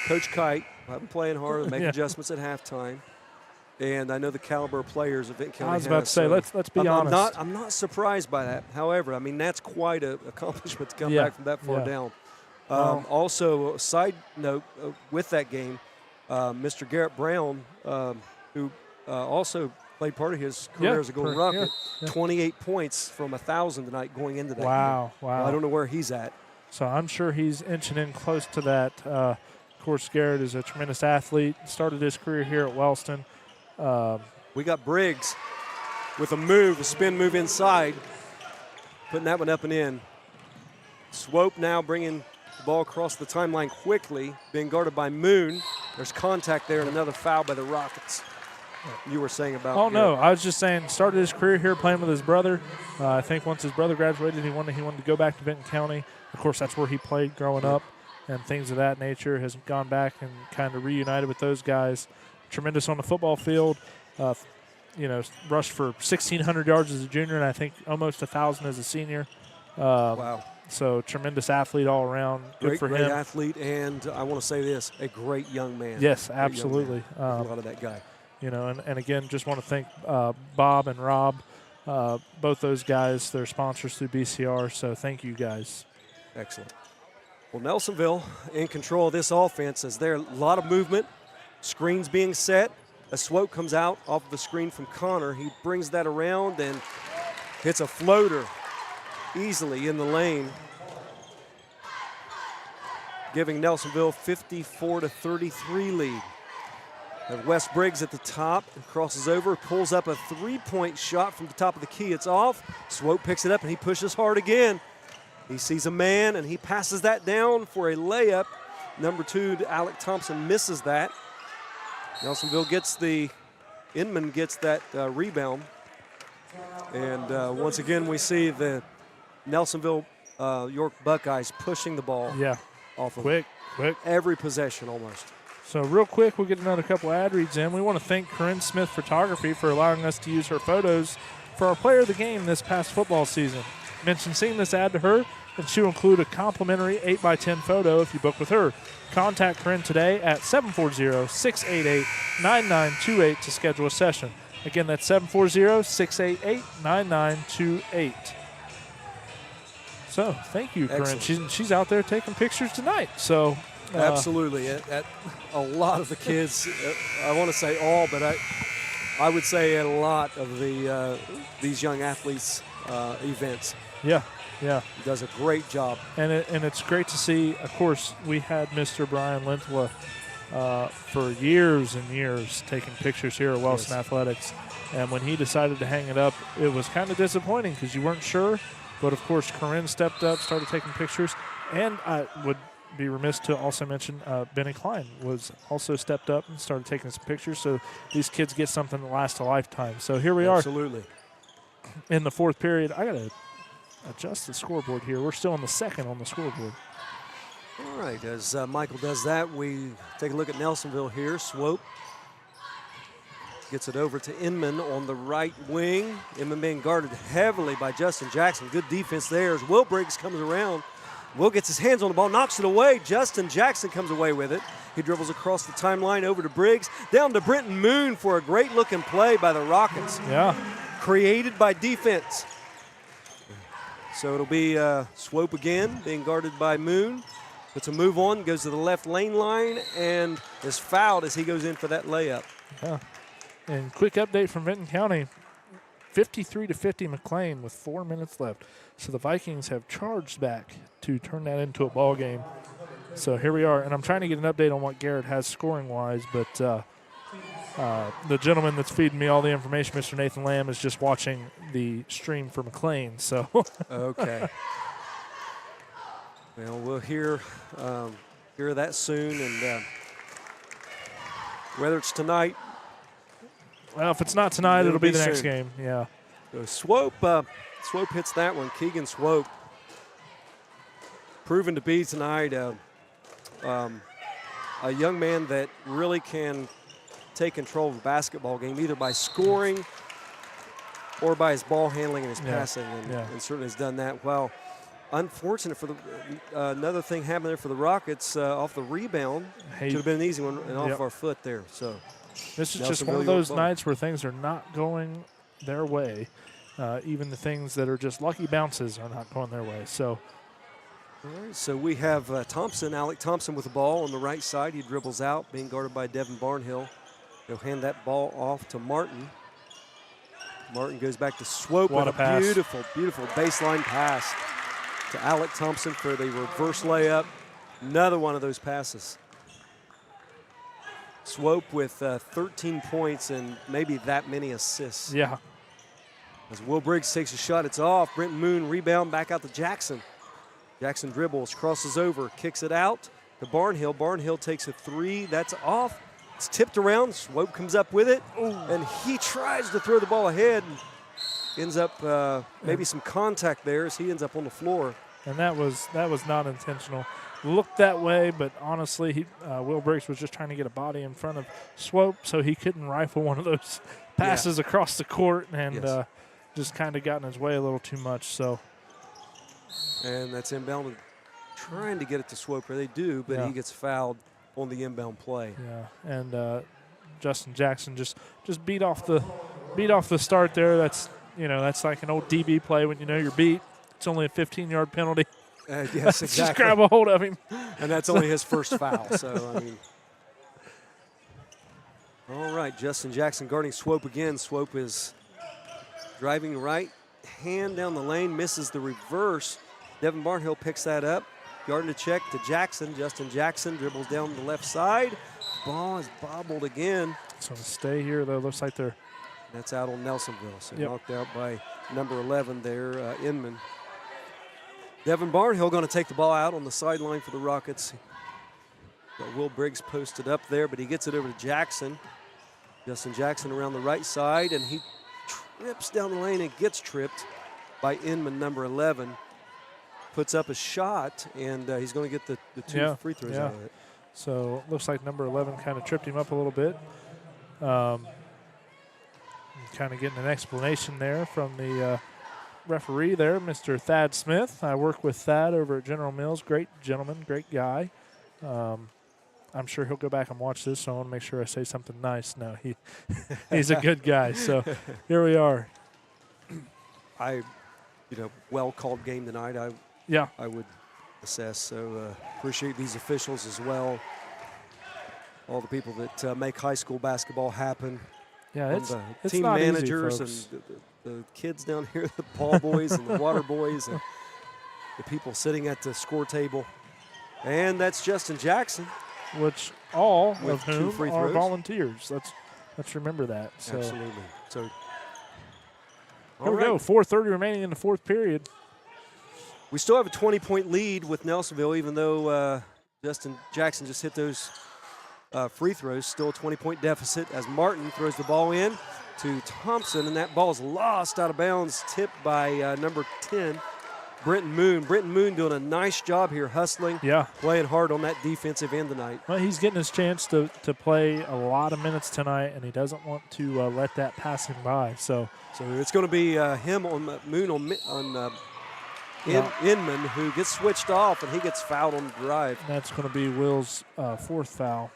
Coach Kite, I'm playing hard and make adjustments at halftime. And I know the caliber of players of Vinton County. I was about to say, let's be honest. I'm not surprised by that. However, I mean, that's quite an accomplishment to come back from that far down. Also, a side note with that game, Mr. Garrett Brown, who also played part of his career as a Golden Rocket. Yeah. 28 points from 1,000 tonight going into that game. Wow. Well, I don't know where he's at. So I'm sure he's inching in close to that. Of course, Garrett is a tremendous athlete. Started his career here at Wellston. We got Briggs with a spin move inside, putting that one up and in. Swope now bringing the ball across the timeline quickly, being guarded by Moon. There's contact there and another foul by the Rockets. You were saying about. Oh, no. I was just saying, started his career here playing with his brother. I think once his brother graduated, he wanted to go back to Benton County. Of course, that's where he played growing up and things of that nature. Has gone back and kind of reunited with those guys. Tremendous on the football field. Rushed for 1,600 yards as a junior and I think almost 1,000 as a senior. Wow. So tremendous athlete all around. Good for him. Great athlete, and I want to say this, a great young man. Yes, absolutely. A lot of that guy. And again, just want to thank Bob and Rob, both those guys. They're sponsors through BCR, so thank you guys. Excellent. Well, Nelsonville in control of this offense as there a lot of movement, screens being set. A Swope comes out off the screen from Connor. He brings that around and hits a floater easily in the lane, giving Nelsonville 54-33 lead. And Wes Briggs at the top, crosses over, pulls up a three-point shot from the top of the key. It's off. Swope picks it up, and he pushes hard again. He sees a man, and he passes that down for a layup. Number 2, Alec Thompson, misses that. Inman gets that rebound. And once again, we see the Nelsonville York Buckeyes pushing the ball off of Quick. every possession almost. So real quick, we'll get another couple ad reads in. We want to thank Corinne Smith Photography for allowing us to use her photos for our player of the game this past football season. Mention seeing this ad to her, and she'll include a complimentary 8x10 photo if you book with her. Contact Corinne today at 740-688-9928 to schedule a session. Again, that's 740-688-9928. So thank you, Corinne. She's out there taking pictures tonight. So absolutely. At a lot of the kids, I want to say all, but I would say a lot of these young athletes' events. Yeah. He does a great job. And it's great to see. Of course, we had Mr. Brian Lintla for years and years taking pictures here at Wellston Athletics. And when he decided to hang it up, it was kind of disappointing because you weren't sure. But, of course, Corinne stepped up, started taking pictures. And I would be remiss to also mention Benny Klein was also stepped up and started taking some pictures. So these kids get something that lasts a lifetime. So here we are. Absolutely. In the fourth period. I got to adjust the scoreboard here. We're still in the second on the scoreboard. All right, as Michael does that, we take a look at Nelsonville here. Swope gets it over to Inman on the right wing. Inman being guarded heavily by Justin Jackson. Good defense there as Will Briggs comes around. Will gets his hands on the ball, knocks it away. Justin Jackson comes away with it. He dribbles across the timeline over to Briggs, down to Brenton Moon for a great-looking play by the Rockets. Yeah. Created by defense. So it'll be Swope again, being guarded by Moon. Puts a move on, goes to the left lane line, and is fouled as he goes in for that layup. Yeah. And quick update from Benton County, 53-50 McLean with 4 minutes left. So the Vikings have charged back to turn that into a ball game. So here we are, and I'm trying to get an update on what Garrett has scoring-wise, but the gentleman that's feeding me all the information, Mr. Nathan Lamb, is just watching the stream for McLean. So okay. Well, we'll hear that soon, and whether it's tonight. Well, if it's not tonight, it'll be the next game. Yeah. So Swope hits that one. Keegan Swope, proven to be tonight a young man that really can take control of a basketball game, either by scoring or by his ball handling and his passing, and certainly has done that well. Unfortunate for another thing happened there for the Rockets off the rebound. Should have been an easy one and off our foot there. So this is just one of those nights where things are not going their way. Even the things that are just lucky bounces are not going their way. So, all right, so we have Alec Thompson with the ball on the right side. He dribbles out, being guarded by Devin Barnhill. He'll hand that ball off to Martin. Martin goes back to Swope What with a pass. beautiful, beautiful baseline pass to Alec Thompson for the reverse layup. Another one of those passes. Swope with 13 points and maybe that many assists. Yeah. As Will Briggs takes a shot, it's off. Brent Moon rebound back out to Jackson. Jackson dribbles, crosses over, kicks it out to Barnhill. Barnhill takes a three. That's off. It's tipped around. Swope comes up with it, and he tries to throw the ball ahead. And ends up maybe some contact there as he ends up on the floor. And that was not intentional. Looked that way, but honestly, Will Briggs was just trying to get a body in front of Swope so he couldn't rifle one of those passes across the court, and just kind of got in his way a little too much. So, and that's inbound, trying to get it to Swope. They do, but he gets fouled on the inbound play. Yeah, and Justin Jackson just beat off the start there. That's like an old DB play when you know you're beat. It's only a 15-yard penalty. Yes, exactly. Just grab a hold of him. And that's only his first foul. So, I mean. All right, Justin Jackson guarding Swope again. Swope is driving right, hand down the lane, misses the reverse. Devin Barnhill picks that up. Yarding to check to Jackson. Justin Jackson dribbles down the left side. Ball is bobbled again. So to stay here, though, looks like they're. That's out on Nelsonville. So knocked out by number 11 there, Inman. Devin Barnhill going to take the ball out on the sideline for the Rockets. Got Will Briggs posted up there, but he gets it over to Jackson. Justin Jackson around the right side, and he trips down the lane and gets tripped by Inman, number 11. Puts up a shot, and he's going to get the two free throws out of it. So looks like number 11 kind of tripped him up a little bit. Kind of getting an explanation there from the referee there, Mr. Thad Smith. I work with Thad over at General Mills. Great gentleman, great guy. I'm sure he'll go back and watch this, so I want to make sure I say something nice. No, he's a good guy. So here we are. Well called game tonight. I would assess. So appreciate these officials as well. All the people that make high school basketball happen. Yeah, it's the team not managers easy, and the kids down here, the ball boys and the water boys, and the people sitting at the score table. And that's Justin Jackson, which all with of whom free are throws. volunteers. Let's remember that. So Absolutely. So here we go. 4:30 remaining in the fourth period. we still have a 20-point lead with Nelsonville, even though Justin Jackson just hit those free throws. Still a 20-point deficit as Martin throws the ball in to Thompson, and that ball is lost out of bounds, tipped by number 10, Brenton Moon. Brenton Moon doing a nice job here, hustling, playing hard on that defensive end tonight. Well, he's getting his chance to play a lot of minutes tonight, and he doesn't want to let that pass him by. So it's going to be him on Moon on Inman, who gets switched off, and he gets fouled on the drive. That's going to be Will's fourth foul.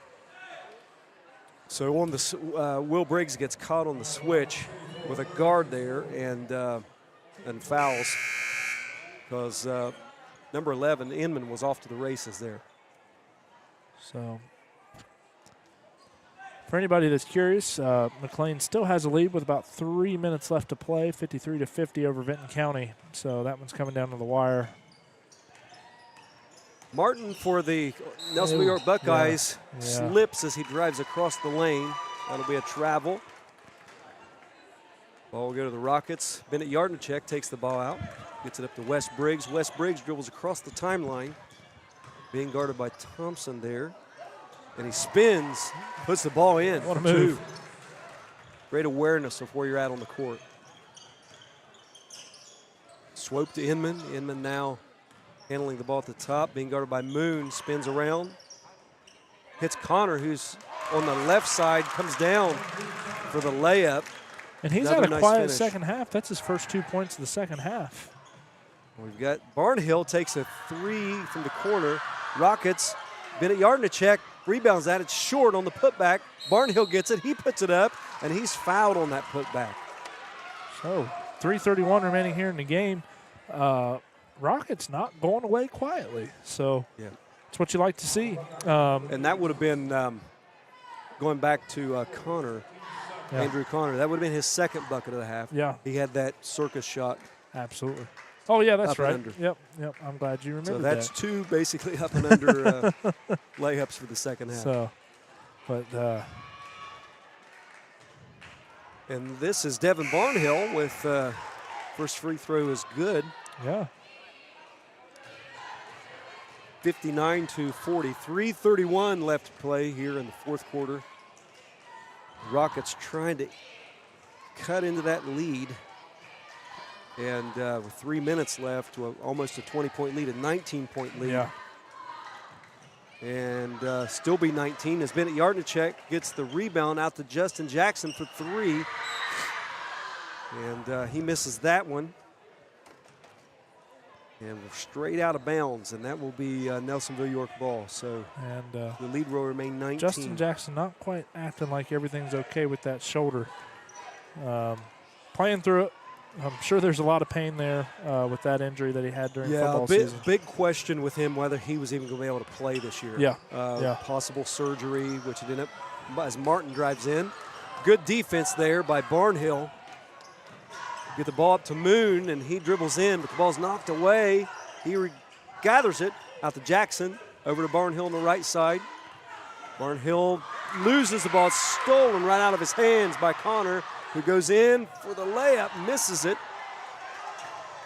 So on the Will Briggs gets caught on the switch with a guard there and fouls because number 11 Inman was off to the races there. So for anybody that's curious, McLean still has a lead with about 3 minutes left to play, 53-50 over Vinton County. So that one's coming down to the wire. Martin for the Nelsonville York Buckeyes slips as he drives across the lane. That'll be a travel. Ball will go to the Rockets. Bennett Yardnicek takes the ball out, gets it up to Wes Briggs. Wes Briggs dribbles across the timeline, being guarded by Thompson there. And he spins, puts the ball in. What a move. Great awareness of where you're at on the court. Swope to Inman. Inman now handling the ball at the top, being guarded by Moon, spins around. Hits Connor, who's on the left side, comes down for the layup. And he's had a quiet second half. That's his first 2 points of the second half. We've got Barnhill takes a three from the corner. Rockets, Bennett Yardnicek rebounds that. It's short on the putback. Barnhill gets it. He puts it up, and he's fouled on that putback. So 3:31 remaining here in the game. Rockets not going away quietly. So that's what you like to see. And that would have been, going back to Connor, Yeah. Andrew Connor. That would have been his second bucket of the half. Yeah. He had that circus shot. Absolutely. Oh, yeah, that's Up and right. under. Yep. I'm glad you remembered So that's that. two basically up and under layups for the second half. So, but and this is Devin Barnhill with first free throw is good. yeah. 59-40. 3:31 left to play here in the fourth quarter. Rockets trying to cut into that lead. And with 3 minutes left, to almost a 20-point lead, a 19-point lead. Yeah. And still be 19 as Bennett Yardnicek gets the rebound out to Justin Jackson for three. And he misses that one. And we're straight out of bounds, and that will be Nelsonville York ball. So And the lead will remain 19. Justin Jackson not quite acting like everything's okay with that shoulder. Playing through it. I'm sure there's a lot of pain there with that injury that he had during football season. Big question with him whether he was even going to be able to play this year. Yeah. Possible surgery, which it ended up as Martin drives in. Good defense there by Barnhill. Get the ball up to Moon, and he dribbles in, but the ball's knocked away. He gathers it out to Jackson, over to Barnhill on the right side. Barnhill loses the ball. It's stolen right out of his hands by Connor, who goes in for the layup, misses it.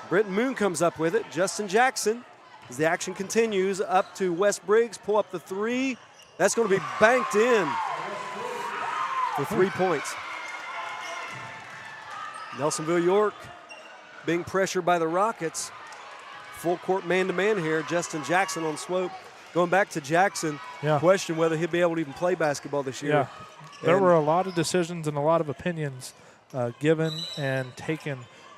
Brenton Moon comes up with it. Justin Jackson, as the action continues, up to Wes Briggs, pull up the three. That's going to be banked in for 3 points. Nelsonville York being pressured by the Rockets. Full court man-to-man here. Justin Jackson on slope. Going back to Jackson, question whether he'll be able to even play basketball this year. Yeah. There were a lot of decisions and a lot of opinions given and taken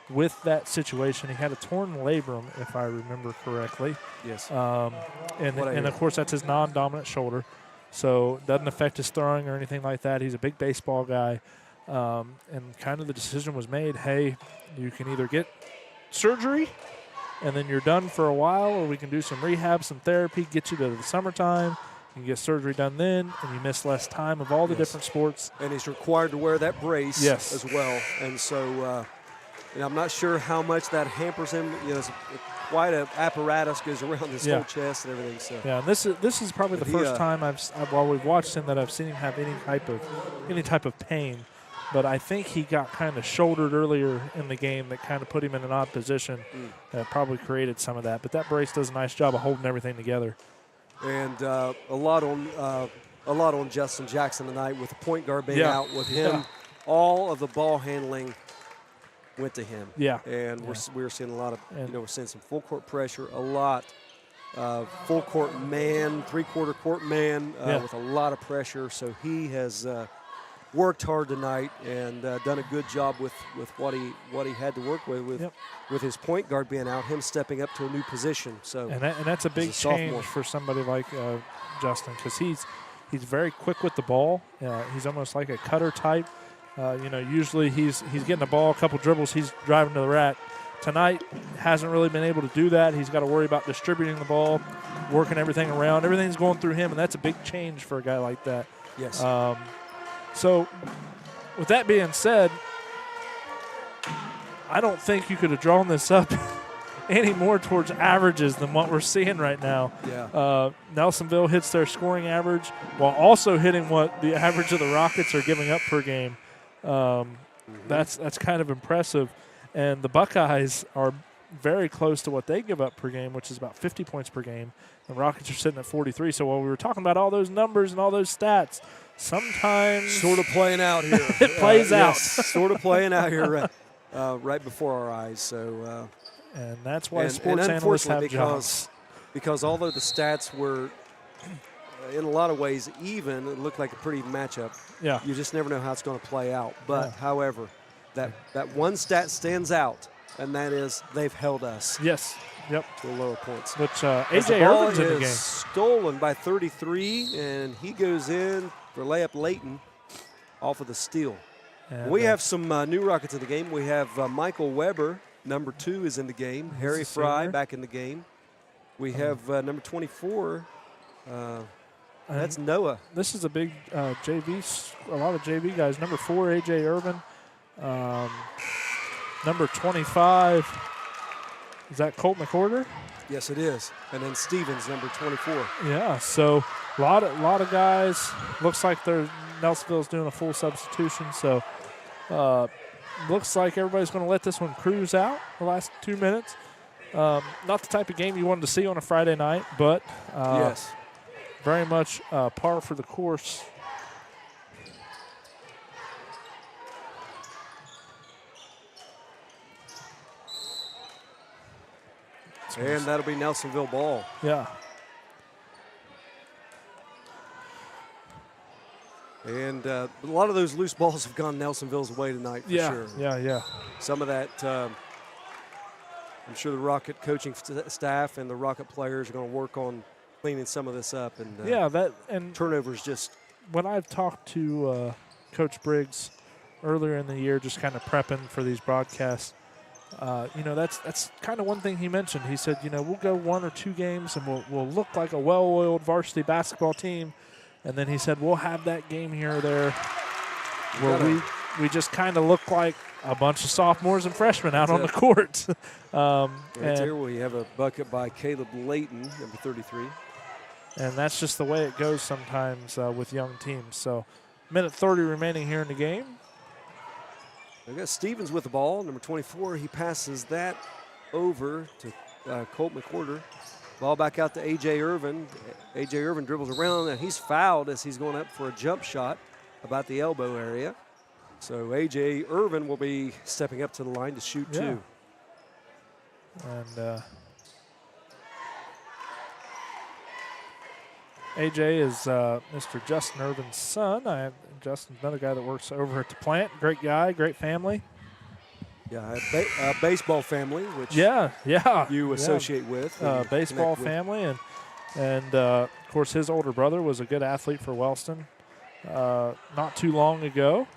with that situation. He had a torn labrum, if I remember correctly. Yes. And of course, that's his non-dominant shoulder. So it doesn't affect his throwing or anything like that. He's a big baseball guy. And kind of the decision was made, hey, you can either get surgery and then you're done for a while, or we can do some rehab, some therapy, get you to the summertime. You can get surgery done then, and you miss less time of all the different sports. And he's required to wear that brace as well. And so I'm not sure how much that hampers him. It's quite an apparatus goes around his whole chest and everything. So and this is probably the first time while we've watched him that I've seen him have any type of pain. But I think he got kind of shouldered earlier in the game that kind of put him in an odd position that probably created some of that. But that brace does a nice job of holding everything together. And a lot on Justin Jackson tonight with the point guard being out with him. All of the ball handling went to him. Yeah. And we're seeing a lot of, we're seeing some full court pressure, a lot of full court man, three-quarter court man with a lot of pressure. So he has worked hard tonight and done a good job with what he had to work with his point guard being out, him stepping up to a new position. So and that's a big change for somebody like Justin, because he's very quick with the ball. He's almost like a cutter type. Usually he's getting the ball, a couple dribbles, he's driving to the rack. Tonight hasn't really been able to do that. He's got to worry about distributing the ball, working everything around. Everything's going through him, and that's a big change for a guy like that. Yes. So, with that being said, I don't think you could have drawn this up any more towards averages than what we're seeing right now. Yeah. Nelsonville hits their scoring average while also hitting what the average of the Rockets are giving up per game. That's kind of impressive. And the Buckeyes are very close to what they give up per game, which is about 50 points per game. The Rockets are sitting at 43. So while we were talking about all those numbers and all those stats, sometimes sort of playing out here. It plays out. Yes, sort of playing out here right before our eyes. So, and that's why sports analysts have jobs. Because although the stats were in a lot of ways even, it looked like a pretty matchup. Yeah. You just never know how it's going to play out. But, however, that one stat stands out, and that is they've held us. Yes. Yep. To the lower points. Which A.J. Irvin's in the game. Stolen by 33, and he goes in for layup Layton off of the steal. And we have some new Rockets in the game. We have Michael Weber, number 2, is in the game. Harry Fry back in the game. We have number 24, That's Noah. This is a big JV, a lot of JV guys. Number 4, A.J. Irvin. Number 25, is that Colt McWhorter? Yes, it is. And then Stevens, number 24. Yeah, so a lot of guys. Looks like Nelsonville's doing a full substitution, so looks like everybody's going to let this one cruise out the last 2 minutes. Not the type of game you wanted to see on a Friday night, but Yes. very much par for the course. And that'll be Nelsonville ball. Yeah. And a lot of those loose balls have gone Nelsonville's way tonight for sure. Yeah. Some of that, I'm sure the Rocket coaching staff and the Rocket players are going to work on cleaning some of this up. And and turnovers just. When I've talked to Coach Briggs earlier in the year, just kind of prepping for these broadcasts, that's kind of one thing he mentioned. He said, we'll go 1 or 2 games and we'll look like a well-oiled varsity basketball team. And then he said, we'll have that game here or there where we just kind of look like a bunch of sophomores and freshmen out on the court. Right there we have a bucket by Caleb Layton, number 33. And that's just the way it goes sometimes with young teams. So, minute 30 remaining here in the game. We got Stevens with the ball, number 24. He passes that over to Colt McWhorter. Ball back out to A.J. Irvin. A.J. Irvin dribbles around, and he's fouled as he's going up for a jump shot about the elbow area. So A.J. Irvin will be stepping up to the line to shoot 2. And A.J. is Mr. Justin Irvin's son. Justin's another guy that works over at the plant. Great guy, great family. Yeah, a baseball family, which you associate with. Baseball family, and of course his older brother was a good athlete for Wellston not too long ago.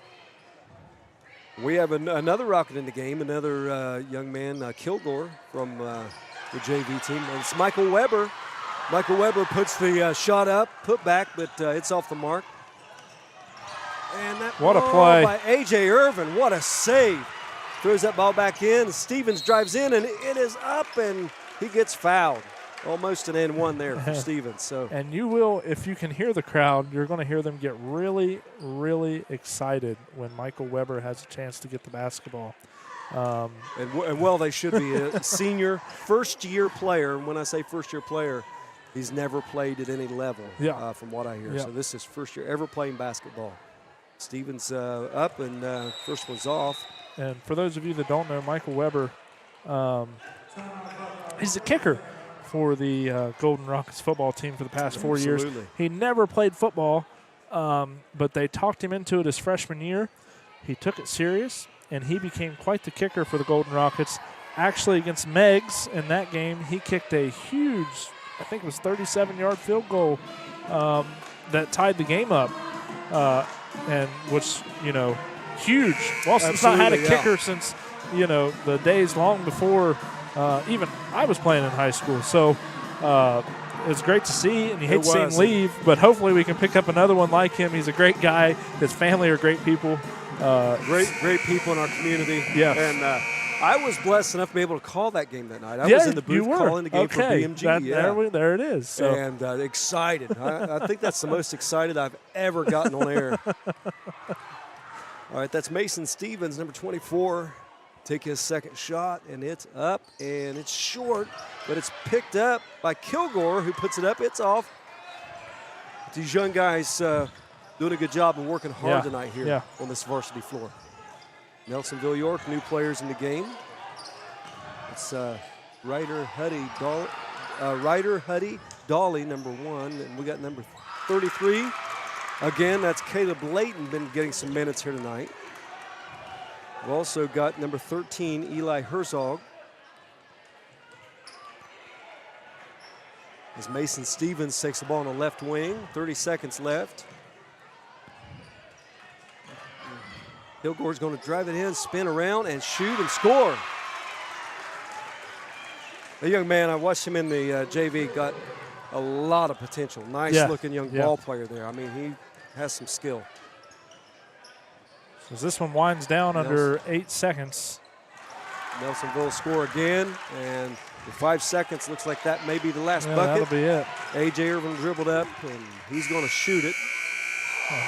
We have another Rocket in the game, another young man, Kilgore from the JV team. And it's Michael Weber. Michael Weber puts the shot up, put back, but it's off the mark. And that what a ball play by A.J. Irvin. What a save. Throws that ball back in. Stevens drives in, and it is up, and he gets fouled. Almost an and one there for Stevens. So. And you will, if you can hear the crowd, you're going to hear them get really, really excited when Michael Weber has a chance to get the basketball. And well, they should be. A senior, first-year player. And when I say first-year player, he's never played at any level from what I hear. Yeah. So this is first year ever playing basketball. Stevens up, and first one's off. And for those of you that don't know, Michael Weber, he's a kicker for the Golden Rockets football team for the past 4 years. He never played football, but they talked him into it his freshman year. He took it serious, and he became quite the kicker for the Golden Rockets. Actually, against Meigs in that game, he kicked a huge, I think it was 37-yard field goal that tied the game up, and which, huge. Wellston's not had a kicker since, the days long before even I was playing in high school. So it's great to see, and you hate to see him leave, but hopefully we can pick up another one like him. He's a great guy. His family are great people. Great people in our community. Yeah. And I was blessed enough to be able to call that game that night. I was in the booth calling the game for BMG. There it is. So. And excited. I think that's the most excited I've ever gotten on air. All right, that's Mason Stevens, number 24. Take his second shot, and it's up, and it's short, but it's picked up by Kilgore, who puts it up. It's off. These young guys doing a good job and working hard tonight here on this varsity floor. Nelsonville York, new players in the game. It's Ryder Huddy Dolly, number 1, and we got number 33. Again, that's Caleb Layton, been getting some minutes here tonight. We've also got number 13, Eli Herzog. As Mason Stevens takes the ball on the left wing, 30 seconds left. Kilgore's going to drive it in, spin around, and shoot and score. The young man, I watched him in the JV, got a lot of potential. Nice looking young ball player there. I mean, he has some skill. So as this one winds down under 8 seconds. Nelsonville score again, and with 5 seconds, looks like that may be the last bucket. That'll be it. A.J. Irvin dribbled up, and he's going to shoot it.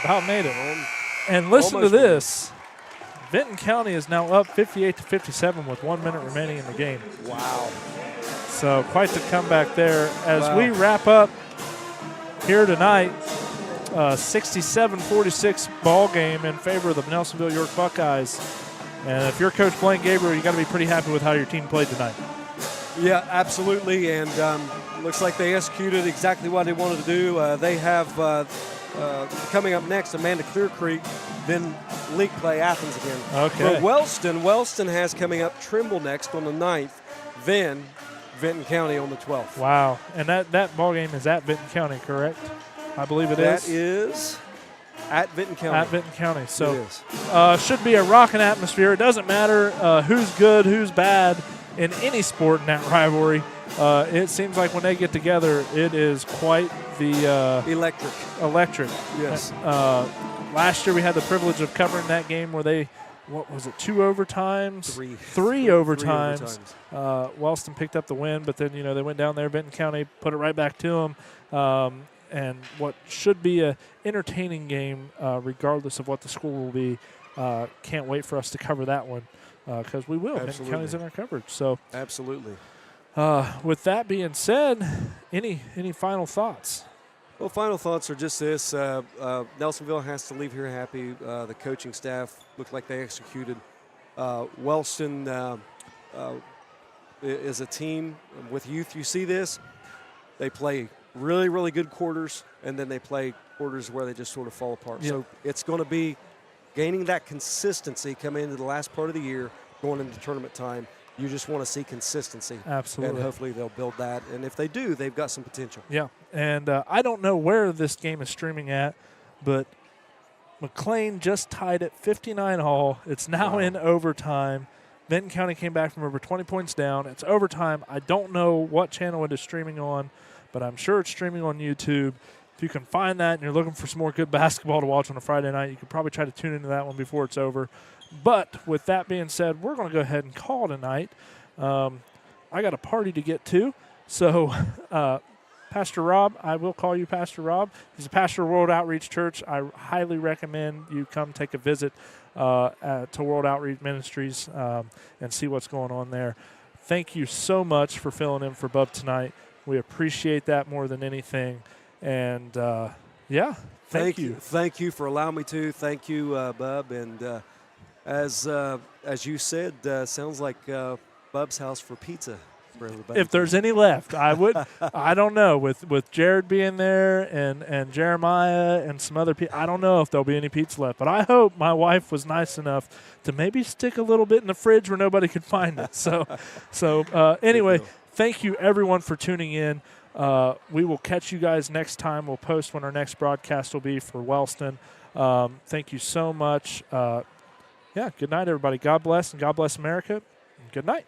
About made it. And listen to this. Benton County is now up 58-57 with 1 minute remaining in the game. Wow. So quite the comeback there. As we wrap up here tonight, 67-46 ball game in favor of the Nelsonville York Buckeyes. And if you're Coach Blaine Gabriel, you got to be pretty happy with how your team played tonight. Yeah, absolutely. And looks like they executed exactly what they wanted to do. They have coming up next Amanda Clear Creek, then league play Athens again. Okay. But Wellston has coming up Trimble next on the 9th, then Benton County on the 12th. Wow. And that ball game is at Benton County, correct? I believe it is. That is at Benton County. At Benton County. So it is. Should be a rocking atmosphere. It doesn't matter who's good, who's bad in any sport in that rivalry. It seems like when they get together, it is quite the electric. Yes. Last year we had the privilege of covering that game where they, what was it, 2 overtimes? Three overtimes. Wellston picked up the win, but then, they went down there. Benton County put it right back to them. And what should be an entertaining game, regardless of what the score will be. Can't wait for us to cover that one because we will. Benton County's in our coverage. So absolutely. With that being said, any final thoughts? Well, final thoughts are just this. Nelsonville has to leave here happy. The coaching staff looked like they executed. Wellston is a team with youth. You see this. They play really, really good quarters, and then they play quarters where they just sort of fall apart. Yep. So it's going to be gaining that consistency coming into the last part of the year, going into tournament time. You just want to see consistency. Absolutely. And hopefully they'll build that. And if they do, they've got some potential. Yeah. And I don't know where this game is streaming at, but McLean just tied it 59-all. It's now in overtime. Benton County came back from over 20 points down. It's overtime. I don't know what channel it is streaming on, but I'm sure it's streaming on YouTube. If you can find that and you're looking for some more good basketball to watch on a Friday night, you could probably try to tune into that one before it's over. But with that being said, we're going to go ahead and call tonight. I got a party to get to. So, Pastor Rob, I will call you Pastor Rob. He's a pastor of World Outreach Church. I highly recommend you come take a visit to World Outreach Ministries and see what's going on there. Thank you so much for filling in for Bub tonight. We appreciate that more than anything. And, thank you. Thank you for allowing me to. Thank you, Bub. And as you said, sounds like Bub's house for pizza for everybody. If there's any left, I don't know. With Jared being there and Jeremiah and some other people, I don't know if there'll be any pizza left. But I hope my wife was nice enough to maybe stick a little bit in the fridge where nobody could find it. So anyway, thank you everyone for tuning in. We will catch you guys next time. We'll post when our next broadcast will be for Wellston. Thank you so much. Good night, everybody. God bless, and God bless America. And good night.